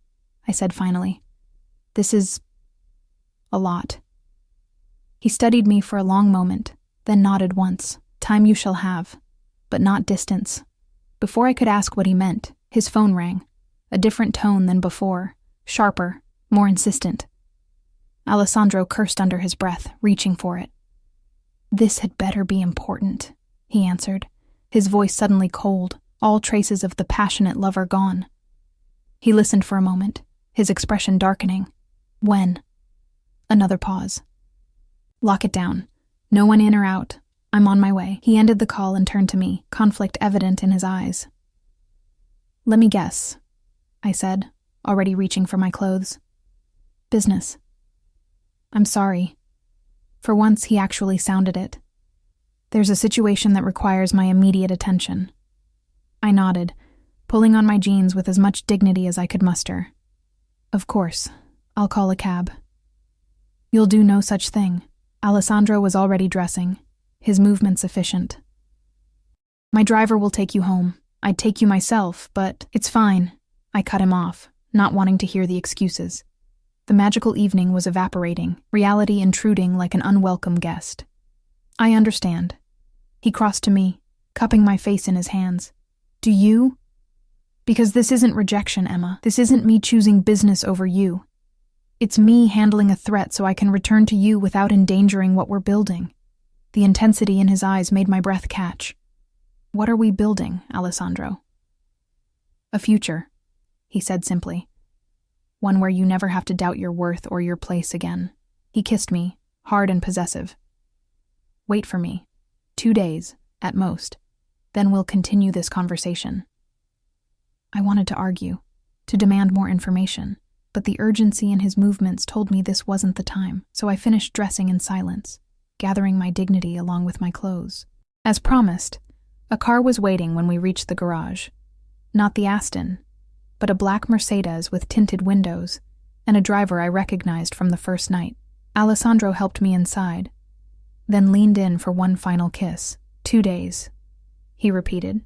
I said finally. This is a lot. He studied me for a long moment, then nodded once. Time you shall have, but not distance. Before I could ask what he meant, his phone rang, a different tone than before, sharper, more insistent. Alessandro cursed under his breath, reaching for it. This had better be important, he answered, his voice suddenly cold, all traces of the passionate lover gone. He listened for a moment, his expression darkening. When? Another pause. Lock it down. No one in or out. I'm on my way. He ended the call and turned to me, conflict evident in his eyes. Let me guess, I said, already reaching for my clothes. Business. I'm sorry. For once, he actually sounded it. There's a situation that requires my immediate attention. I nodded, pulling on my jeans with as much dignity as I could muster. Of course, I'll call a cab. You'll do no such thing. Alessandro was already dressing, his movements efficient. My driver will take you home. I'd take you myself, but it's fine. I cut him off, not wanting to hear the excuses. The magical evening was evaporating, reality intruding like an unwelcome guest. I understand. He crossed to me, cupping my face in his hands. Do you? Because this isn't rejection, Emma. This isn't me choosing business over you. It's me handling a threat so I can return to you without endangering what we're building. The intensity in his eyes made my breath catch. What are we building, Alessandro? A future, he said simply. One where you never have to doubt your worth or your place again. He kissed me, hard and possessive. Wait for me. 2 days, at most. Then we'll continue this conversation. I wanted to argue, to demand more information, but the urgency in his movements told me this wasn't the time, so I finished dressing in silence, gathering my dignity along with my clothes. As promised, a car was waiting when we reached the garage. Not the Aston, but a black Mercedes with tinted windows, and a driver I recognized from the first night. Alessandro helped me inside, then leaned in for one final kiss. 2 days, he repeated,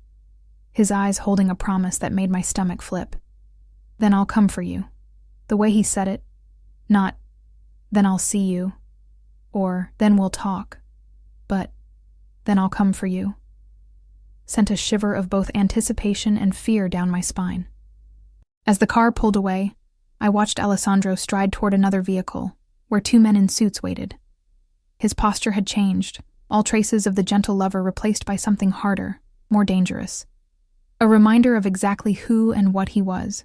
his eyes holding a promise that made my stomach flip. Then I'll come for you. The way he said it, not, then I'll see you, or then we'll talk, but then I'll come for you, sent a shiver of both anticipation and fear down my spine. As the car pulled away, I watched Alessandro stride toward another vehicle, where 2 men in suits waited. His posture had changed, all traces of the gentle lover replaced by something harder, more dangerous. A reminder of exactly who and what he was,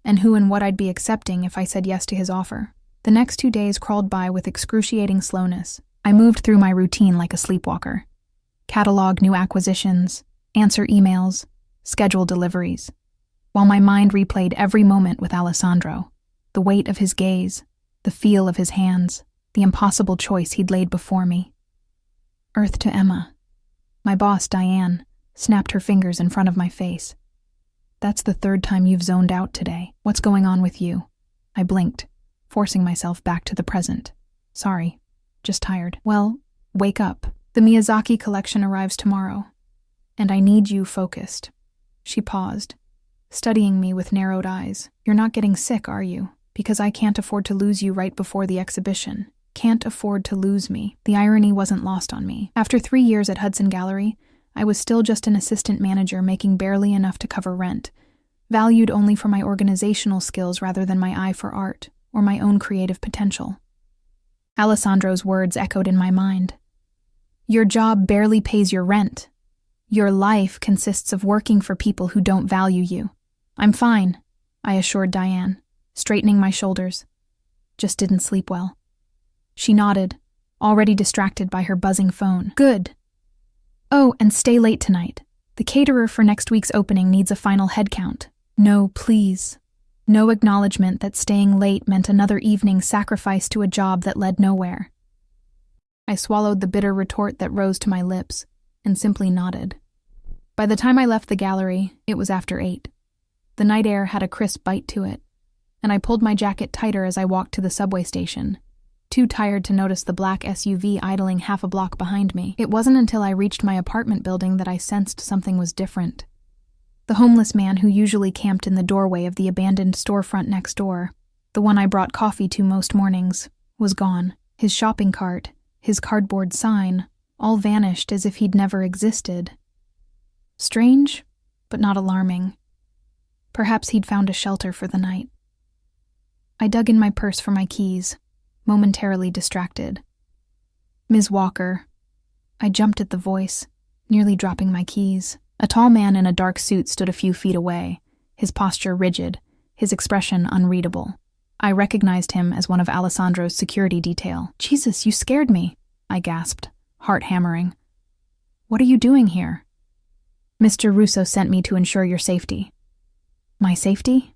and who and what I'd be accepting if I said yes to his offer. The next 2 days crawled by with excruciating slowness. I moved through my routine like a sleepwalker. Catalog new acquisitions, answer emails, schedule deliveries, while my mind replayed every moment with Alessandro, the weight of his gaze, the feel of his hands, the impossible choice he'd laid before me. Earth to Emma. My boss, Diane, snapped her fingers in front of my face. That's the 3rd time you've zoned out today. What's going on with you? I blinked, forcing myself back to the present. Sorry, just tired. Well, wake up. The Miyazaki collection arrives tomorrow, and I need you focused. She paused, studying me with narrowed eyes. You're not getting sick, are you? Because I can't afford to lose you right before the exhibition. Can't afford to lose me. The irony wasn't lost on me. After 3 years at Hudson Gallery, I was still just an assistant manager making barely enough to cover rent, valued only for my organizational skills rather than my eye for art or my own creative potential. Alessandro's words echoed in my mind. Your job barely pays your rent. Your life consists of working for people who don't value you. I'm fine, I assured Diane, straightening my shoulders. Just didn't sleep well. She nodded, already distracted by her buzzing phone. Good. Oh, and stay late tonight. The caterer for next week's opening needs a final head count. No, please. No acknowledgement that staying late meant another evening sacrificed to a job that led nowhere. I swallowed the bitter retort that rose to my lips and simply nodded. By the time I left the gallery, it was after 8. The night air had a crisp bite to it, and I pulled my jacket tighter as I walked to the subway station, too tired to notice the black SUV idling half a block behind me. It wasn't until I reached my apartment building that I sensed something was different. The homeless man who usually camped in the doorway of the abandoned storefront next door, the one I brought coffee to most mornings, was gone. His shopping cart, his cardboard sign, all vanished as if he'd never existed. Strange, but not alarming. Perhaps he'd found a shelter for the night. I dug in my purse for my keys, momentarily distracted. "Ms. Walker." I jumped at the voice, nearly dropping my keys. A tall man in a dark suit stood a few feet away, his posture rigid, his expression unreadable. I recognized him as one of Alessandro's security detail. "Jesus, you scared me," I gasped, heart hammering. "What are you doing here?" "Mr. Russo sent me to ensure your safety." "My safety?"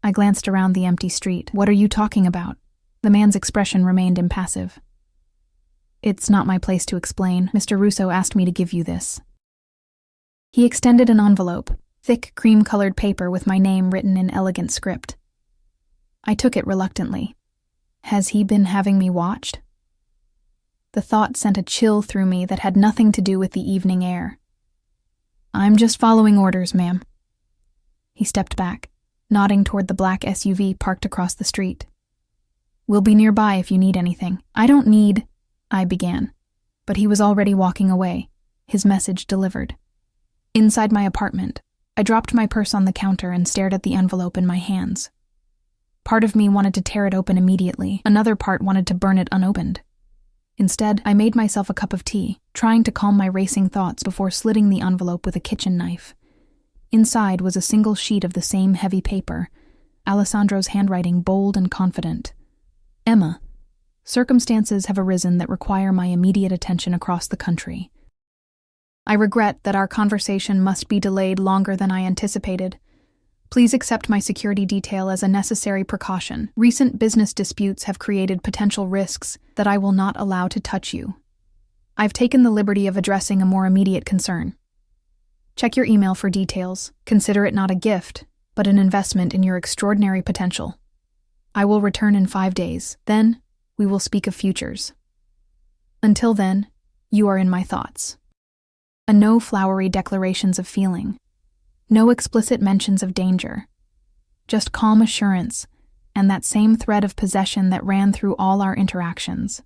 I glanced around the empty street. "What are you talking about?" The man's expression remained impassive. "It's not my place to explain. Mr. Russo asked me to give you this." He extended an envelope, thick cream-colored paper with my name written in elegant script. I took it reluctantly. Has he been having me watched? The thought sent a chill through me that had nothing to do with the evening air. "I'm just following orders, ma'am." He stepped back, nodding toward the black SUV parked across the street. "We'll be nearby if you need anything." "I don't need," I began, but he was already walking away, his message delivered. Inside my apartment, I dropped my purse on the counter and stared at the envelope in my hands. Part of me wanted to tear it open immediately, another part wanted to burn it unopened. Instead, I made myself a cup of tea, trying to calm my racing thoughts before slitting the envelope with a kitchen knife. Inside was a single sheet of the same heavy paper, Alessandro's handwriting bold and confident. "Emma, circumstances have arisen that require my immediate attention across the country. I regret that our conversation must be delayed longer than I anticipated. Please accept my security detail as a necessary precaution. Recent business disputes have created potential risks that I will not allow to touch you. I've taken the liberty of addressing a more immediate concern. Check your email for details. Consider it not a gift, but an investment in your extraordinary potential. I will return in 5 days. Then, we will speak of futures. Until then, you are in my thoughts." No flowery declarations of feeling. No explicit mentions of danger. Just calm assurance and that same thread of possession that ran through all our interactions.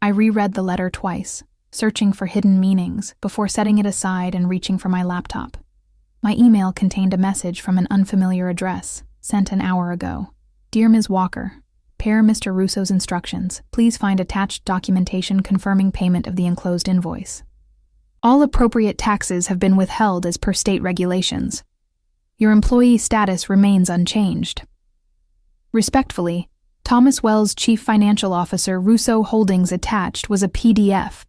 I reread the letter twice, searching for hidden meanings before setting it aside and reaching for my laptop. My email contained a message from an unfamiliar address, sent an hour ago. "Dear Ms. Walker, per Mr. Russo's instructions, please find attached documentation confirming payment of the enclosed invoice. All appropriate taxes have been withheld as per state regulations. Your employee status remains unchanged. Respectfully, Thomas Wells, Chief Financial Officer, Russo Holdings. Attached was a PDF,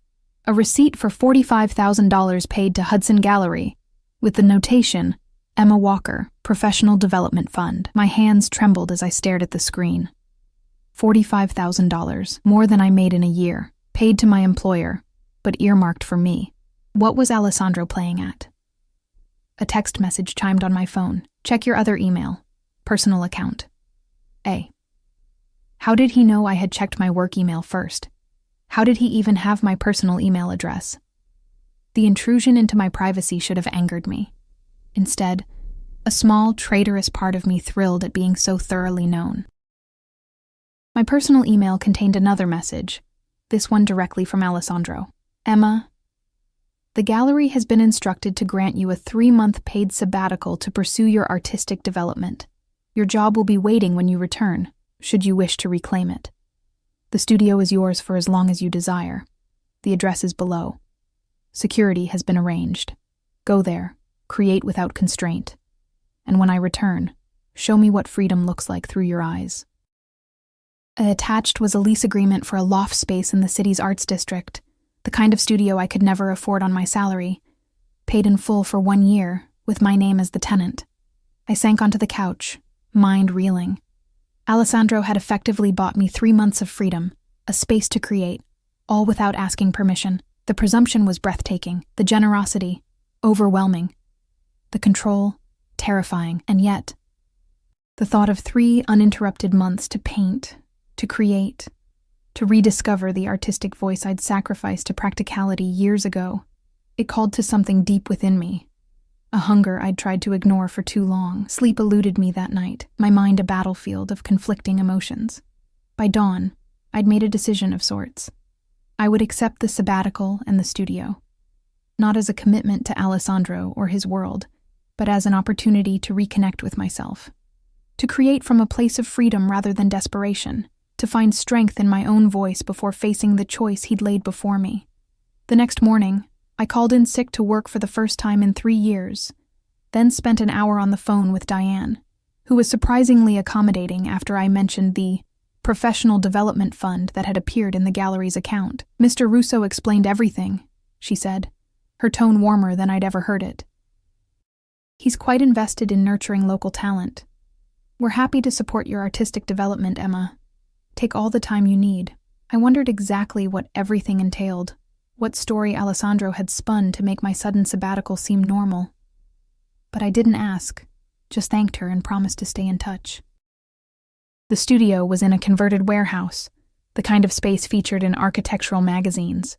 a receipt for $45,000 paid to Hudson Gallery, with the notation, Emma Walker, Professional Development Fund." My hands trembled as I stared at the screen. $45,000, more than I made in a year, paid to my employer, but earmarked for me. What was Alessandro playing at? A text message chimed on my phone. "Check your other email. Personal account. A." How did he know I had checked my work email first? How did he even have my personal email address? The intrusion into my privacy should have angered me. Instead, a small, traitorous part of me thrilled at being so thoroughly known. My personal email contained another message, this one directly from Alessandro. "Emma, the gallery has been instructed to grant you a 3-month paid sabbatical to pursue your artistic development. Your job will be waiting when you return, should you wish to reclaim it. The studio is yours for as long as you desire. The address is below. Security has been arranged. Go there, create without constraint. And when I return, show me what freedom looks like through your eyes." Attached was a lease agreement for a loft space in the city's arts district, the kind of studio I could never afford on my salary, paid in full for 1 year, with my name as the tenant. I sank onto the couch, mind reeling. Alessandro had effectively bought me 3 months of freedom, a space to create, all without asking permission. The presumption was breathtaking, the generosity, overwhelming. The control, terrifying, and yet, the thought of 3 uninterrupted months to paint, to create, to rediscover the artistic voice I'd sacrificed to practicality years ago, it called to something deep within me. A hunger I'd tried to ignore for too long. Sleep eluded me that night, my mind a battlefield of conflicting emotions. By dawn, I'd made a decision of sorts. I would accept the sabbatical and the studio, not as a commitment to Alessandro or his world, but as an opportunity to reconnect with myself, to create from a place of freedom rather than desperation, to find strength in my own voice before facing the choice he'd laid before me. The next morning, I called in sick to work for the first time in 3 years, then spent an hour on the phone with Diane, who was surprisingly accommodating after I mentioned the professional development fund that had appeared in the gallery's account. "Mr. Russo explained everything," she said, her tone warmer than I'd ever heard it. "He's quite invested in nurturing local talent. We're happy to support your artistic development, Emma. Take all the time you need." I wondered exactly what everything entailed, what story Alessandro had spun to make my sudden sabbatical seem normal. But I didn't ask, just thanked her and promised to stay in touch. The studio was in a converted warehouse, the kind of space featured in architectural magazines.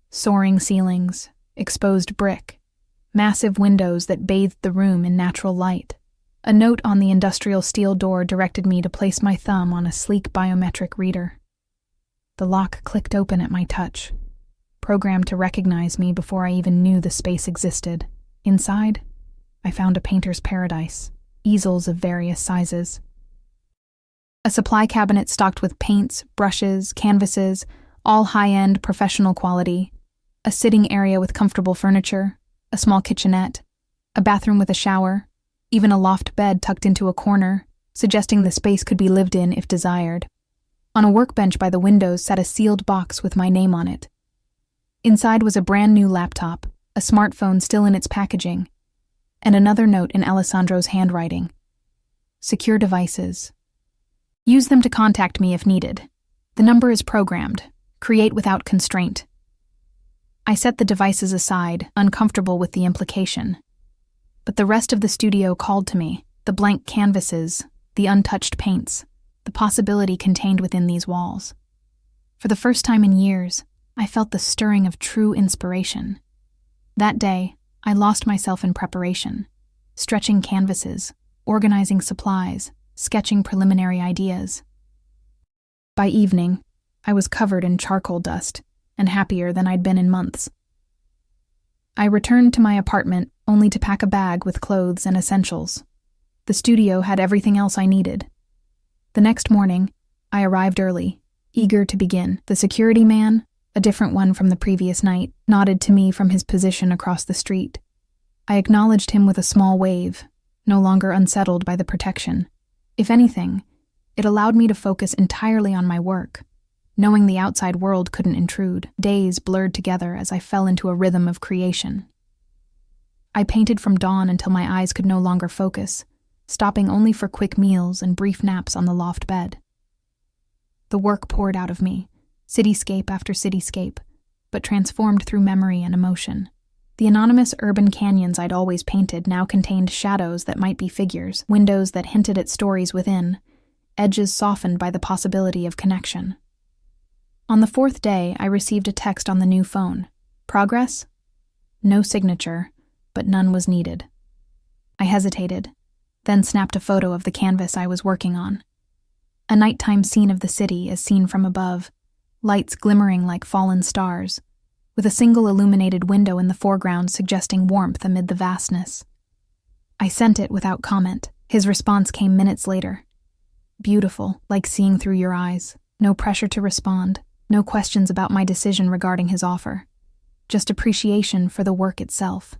Soaring ceilings, exposed brick, massive windows that bathed the room in natural light. A note on the industrial steel door directed me to place my thumb on a sleek biometric reader. The lock clicked open at my touch, programmed to recognize me before I even knew the space existed. Inside, I found a painter's paradise, easels of various sizes. A supply cabinet stocked with paints, brushes, canvases, all high-end professional quality, a sitting area with comfortable furniture, a small kitchenette, a bathroom with a shower, even a loft bed tucked into a corner, suggesting the space could be lived in if desired. On a workbench by the windows sat a sealed box with my name on it. Inside was a brand new laptop, a smartphone still in its packaging, and another note in Alessandro's handwriting. "Secure devices. Use them to contact me if needed. The number is programmed. Create without constraint." I set the devices aside, uncomfortable with the implication. But the rest of the studio called to me, the blank canvases, the untouched paints, the possibility contained within these walls. For the first time in years, I felt the stirring of true inspiration. That day, I lost myself in preparation, stretching canvases, organizing supplies, sketching preliminary ideas. By evening, I was covered in charcoal dust and happier than I'd been in months. I returned to my apartment only to pack a bag with clothes and essentials. The studio had everything else I needed. The next morning, I arrived early, eager to begin. The security man, a different one from the previous night, nodded to me from his position across the street. I acknowledged him with a small wave, no longer unsettled by the protection. If anything, it allowed me to focus entirely on my work, knowing the outside world couldn't intrude. Days blurred together as I fell into a rhythm of creation. I painted from dawn until my eyes could no longer focus, stopping only for quick meals and brief naps on the loft bed. The work poured out of me, cityscape after cityscape, but transformed through memory and emotion. The anonymous urban canyons I'd always painted now contained shadows that might be figures, windows that hinted at stories within, edges softened by the possibility of connection. On the 4th day, I received a text on the new phone. Progress? No signature, but none was needed. I hesitated, then snapped a photo of the canvas I was working on. A nighttime scene of the city as seen from above, lights glimmering like fallen stars, with a single illuminated window in the foreground suggesting warmth amid the vastness. I sent it without comment. His response came minutes later. Beautiful, like seeing through your eyes. No pressure to respond, no questions about my decision regarding his offer. Just appreciation for the work itself.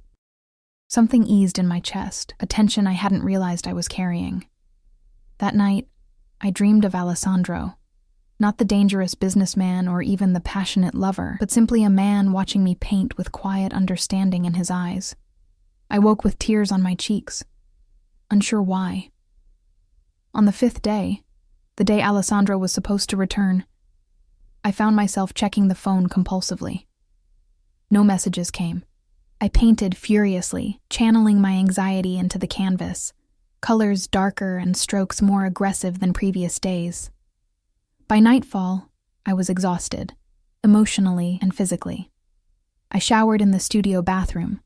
Something eased in my chest, a tension I hadn't realized I was carrying. That night, I dreamed of Alessandro. Not the dangerous businessman or even the passionate lover, but simply a man watching me paint with quiet understanding in his eyes. I woke with tears on my cheeks, unsure why. On the 5th day, the day Alessandro was supposed to return, I found myself checking the phone compulsively. No messages came. I painted furiously, channeling my anxiety into the canvas, colors darker and strokes more aggressive than previous days. By nightfall, I was exhausted, emotionally and physically. I showered in the studio bathroom,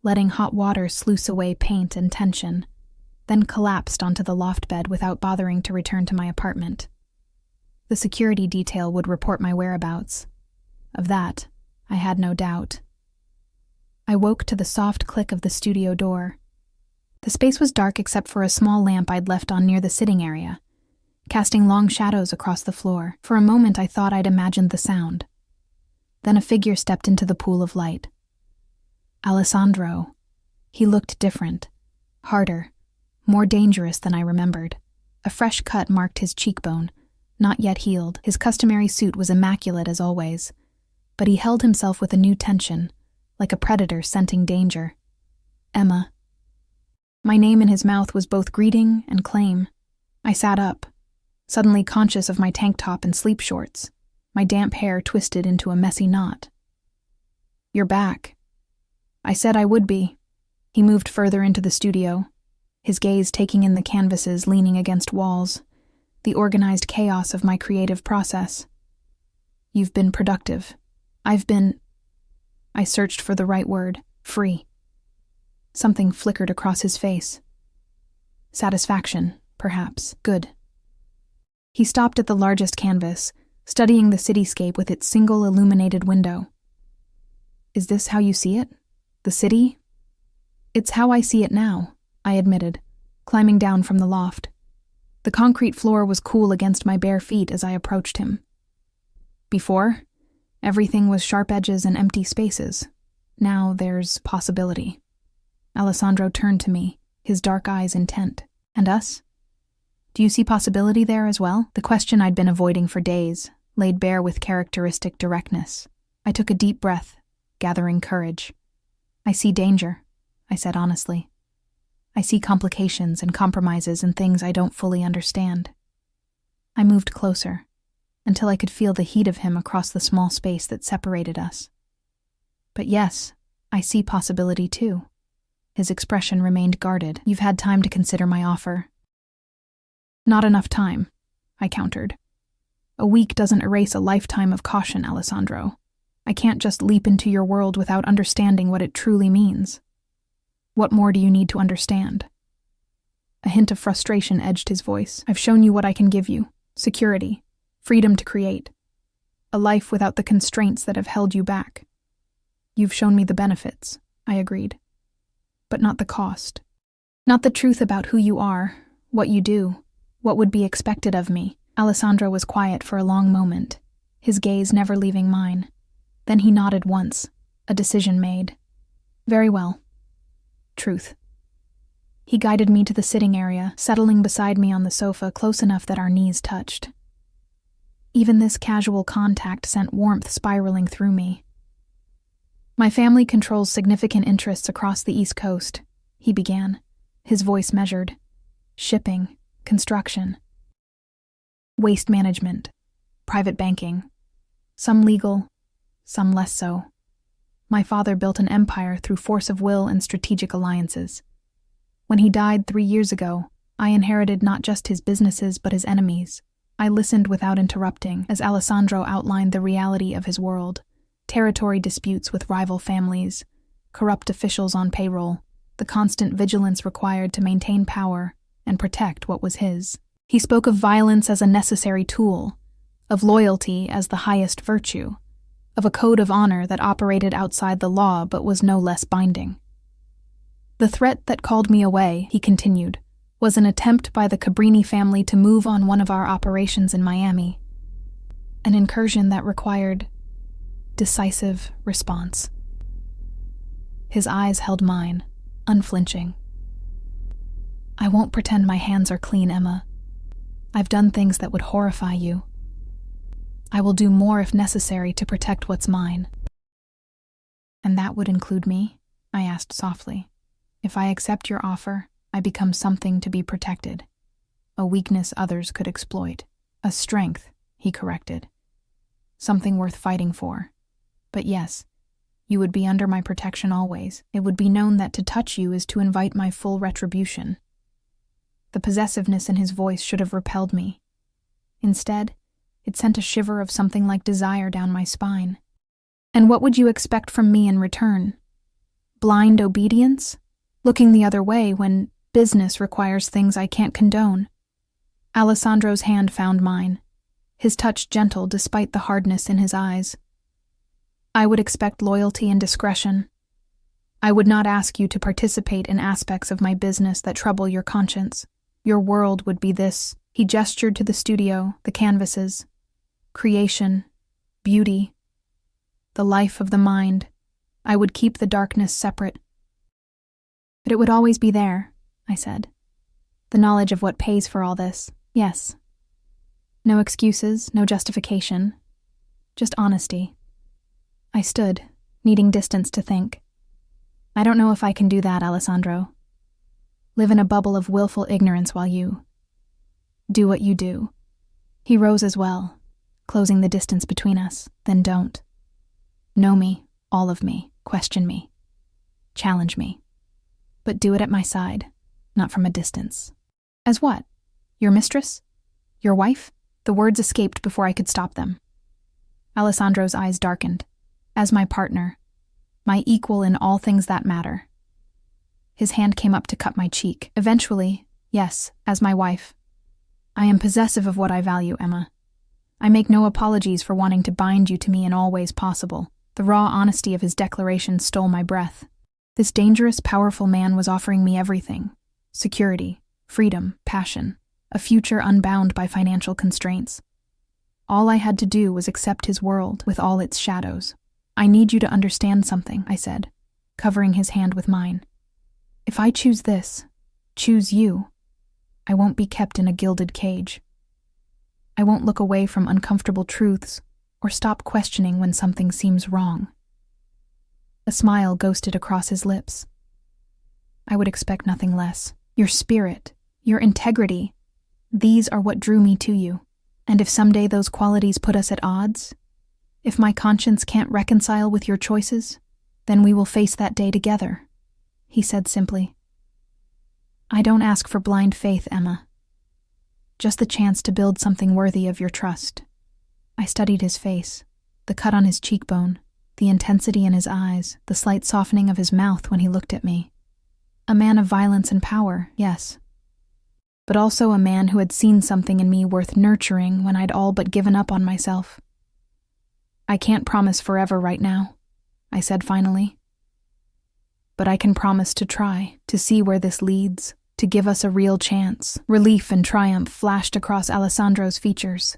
letting hot water sluice away paint and tension, then collapsed onto the loft bed without bothering to return to my apartment. The security detail would report my whereabouts. Of that, I had no doubt. I woke to the soft click of the studio door. The space was dark except for a small lamp I'd left on near the sitting area, casting long shadows across the floor. For a moment I thought I'd imagined the sound. Then a figure stepped into the pool of light. Alessandro. He looked different, harder, more dangerous than I remembered. A fresh cut marked his cheekbone, not yet healed. His customary suit was immaculate as always, but he held himself with a new tension, like a predator scenting danger. Emma. My name in his mouth was both greeting and claim. I sat up, suddenly conscious of my tank top and sleep shorts, my damp hair twisted into a messy knot. You're back. I said I would be. He moved further into the studio, his gaze taking in the canvases leaning against walls, the organized chaos of my creative process. You've been productive. I searched for the right word, free. Something flickered across his face. Satisfaction, perhaps. Good. He stopped at the largest canvas, studying the cityscape with its single illuminated window. Is this how you see it? The city? It's how I see it now, I admitted, climbing down from the loft. The concrete floor was cool against my bare feet as I approached him. Before, everything was sharp edges and empty spaces. Now there's possibility. Alessandro turned to me, his dark eyes intent. And us? Do you see possibility there as well? The question I'd been avoiding for days, laid bare with characteristic directness. I took a deep breath, gathering courage. I see danger, I said honestly. I see complications and compromises and things I don't fully understand. I moved closer, until I could feel the heat of him across the small space that separated us. But yes, I see possibility too. His expression remained guarded. You've had time to consider my offer. Not enough time, I countered. A week doesn't erase a lifetime of caution, Alessandro. I can't just leap into your world without understanding what it truly means. What more do you need to understand? A hint of frustration edged his voice. I've shown you what I can give you. Security. Freedom to create. A life without the constraints that have held you back. You've shown me the benefits, I agreed. But not the cost. Not the truth about who you are, what you do, what would be expected of me. Alessandro was quiet for a long moment, his gaze never leaving mine. Then he nodded once, a decision made. Very well. Truth. He guided me to the sitting area, settling beside me on the sofa close enough that our knees touched. Even this casual contact sent warmth spiraling through me. My family controls significant interests across the East Coast, he began, his voice measured. Shipping, construction, waste management, private banking. Some legal, some less so. My father built an empire through force of will and strategic alliances. When he died 3 years ago, I inherited not just his businesses but his enemies. I listened without interrupting as Alessandro outlined the reality of his world. Territory disputes with rival families, corrupt officials on payroll, the constant vigilance required to maintain power and protect what was his. He spoke of violence as a necessary tool, of loyalty as the highest virtue, of a code of honor that operated outside the law but was no less binding. The threat that called me away, he continued, was an attempt by the Cabrini family to move on one of our operations in Miami. An incursion that required decisive response. His eyes held mine, unflinching. I won't pretend my hands are clean, Emma. I've done things that would horrify you. I will do more if necessary to protect what's mine. And that would include me? I asked softly. If I accept your offer, I become something to be protected. A weakness others could exploit. A strength, he corrected. Something worth fighting for. But yes, You would be under my protection always. It would be known that to touch you is to invite my full retribution. The possessiveness in his voice should have repelled me. Instead, it sent a shiver of something like desire down my spine. And what would you expect from me in return? Blind obedience? Looking the other way when business requires things I can't condone? Alessandro's hand found mine, his touch gentle despite the hardness in his eyes. I would expect loyalty and discretion. I would not ask you to participate in aspects of my business that trouble your conscience. Your world would be this. He gestured to the studio, the canvases. Creation, beauty, the life of the mind. I would keep the darkness separate. But it would always be there, I said. The knowledge of what pays for all this, yes. No excuses, no justification, just honesty. I stood, needing distance to think. I don't know if I can do that, Alessandro. Live in a bubble of willful ignorance while you do what you do. He rose as well, closing the distance between us. Then don't. Know me, all of me, question me, challenge me. But do it at my side, not from a distance. As what? Your mistress? Your wife? The words escaped before I could stop them. Alessandro's eyes darkened. As my partner, my equal in all things that matter. His hand came up to cut my cheek. Eventually, yes, as my wife. I am possessive of what I value, Emma. I make no apologies for wanting to bind you to me in all ways possible. The raw honesty of his declaration stole my breath. This dangerous, powerful man was offering me everything. Security, freedom, passion, a future unbound by financial constraints. All I had to do was accept his world with all its shadows. I need you to understand something, I said, covering his hand with mine. If I choose this, choose you, I won't be kept in a gilded cage. I won't look away from uncomfortable truths or stop questioning when something seems wrong. A smile ghosted across his lips. I would expect nothing less. Your spirit, your integrity, these are what drew me to you. And if someday those qualities put us at odds, if my conscience can't reconcile with your choices, then we will face that day together, he said simply. I don't ask for blind faith, Emma. Just the chance to build something worthy of your trust. I studied his face, the cut on his cheekbone, the intensity in his eyes, the slight softening of his mouth when he looked at me. A man of violence and power, yes. But also a man who had seen something in me worth nurturing when I'd all but given up on myself. I can't promise forever right now, I said finally. But I can promise to try, to see where this leads, to give us a real chance. Relief and triumph flashed across Alessandro's features.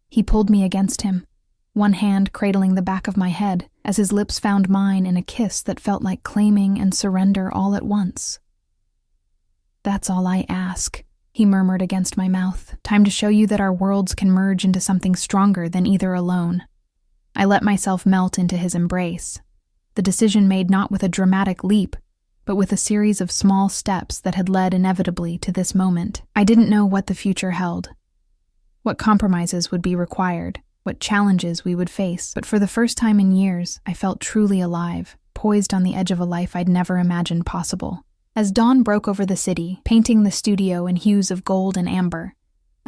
He pulled me against him, one hand cradling the back of my head as his lips found mine in a kiss that felt like claiming and surrender all at once. That's all I ask, he murmured against my mouth. Time to show you that our worlds can merge into something stronger than either alone. I let myself melt into his embrace, the decision made not with a dramatic leap, but with a series of small steps that had led inevitably to this moment. I didn't know what the future held, what compromises would be required, what challenges we would face, but for the first time in years, I felt truly alive, poised on the edge of a life I'd never imagined possible. As dawn broke over the city, painting the studio in hues of gold and amber,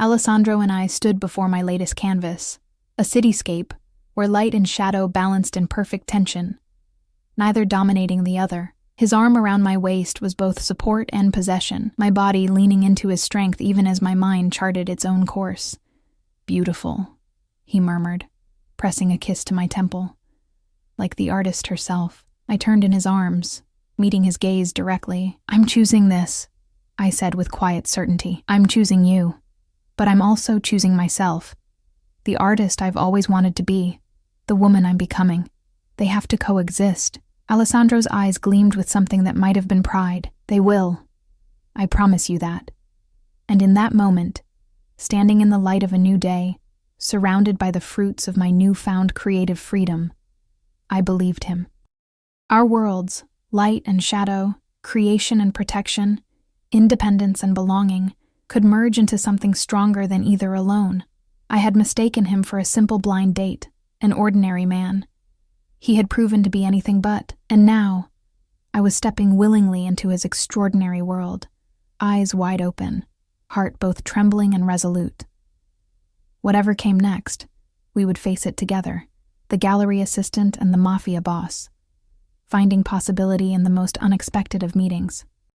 Alessandro and I stood before my latest canvas, a cityscape where light and shadow balanced in perfect tension, neither dominating the other. His arm around my waist was both support and possession, my body leaning into his strength even as my mind charted its own course. Beautiful, he murmured, pressing a kiss to my temple. Like the artist herself, I turned in his arms, meeting his gaze directly. I'm choosing this, I said with quiet certainty. I'm choosing you, but I'm also choosing myself. The artist I've always wanted to be, the woman I'm becoming. They have to coexist. Alessandro's eyes gleamed with something that might have been pride. They will. I promise you that. And in that moment, standing in the light of a new day, surrounded by the fruits of my newfound creative freedom, I believed him. Our worlds, light and shadow, creation and protection, independence and belonging, could merge into something stronger than either alone. I had mistaken him for a simple blind date, an ordinary man. He had proven to be anything but, and now I was stepping willingly into his extraordinary world, eyes wide open, heart both trembling and resolute. Whatever came next, we would face it together, the gallery assistant and the Mafia boss, finding possibility in the most unexpected of meetings.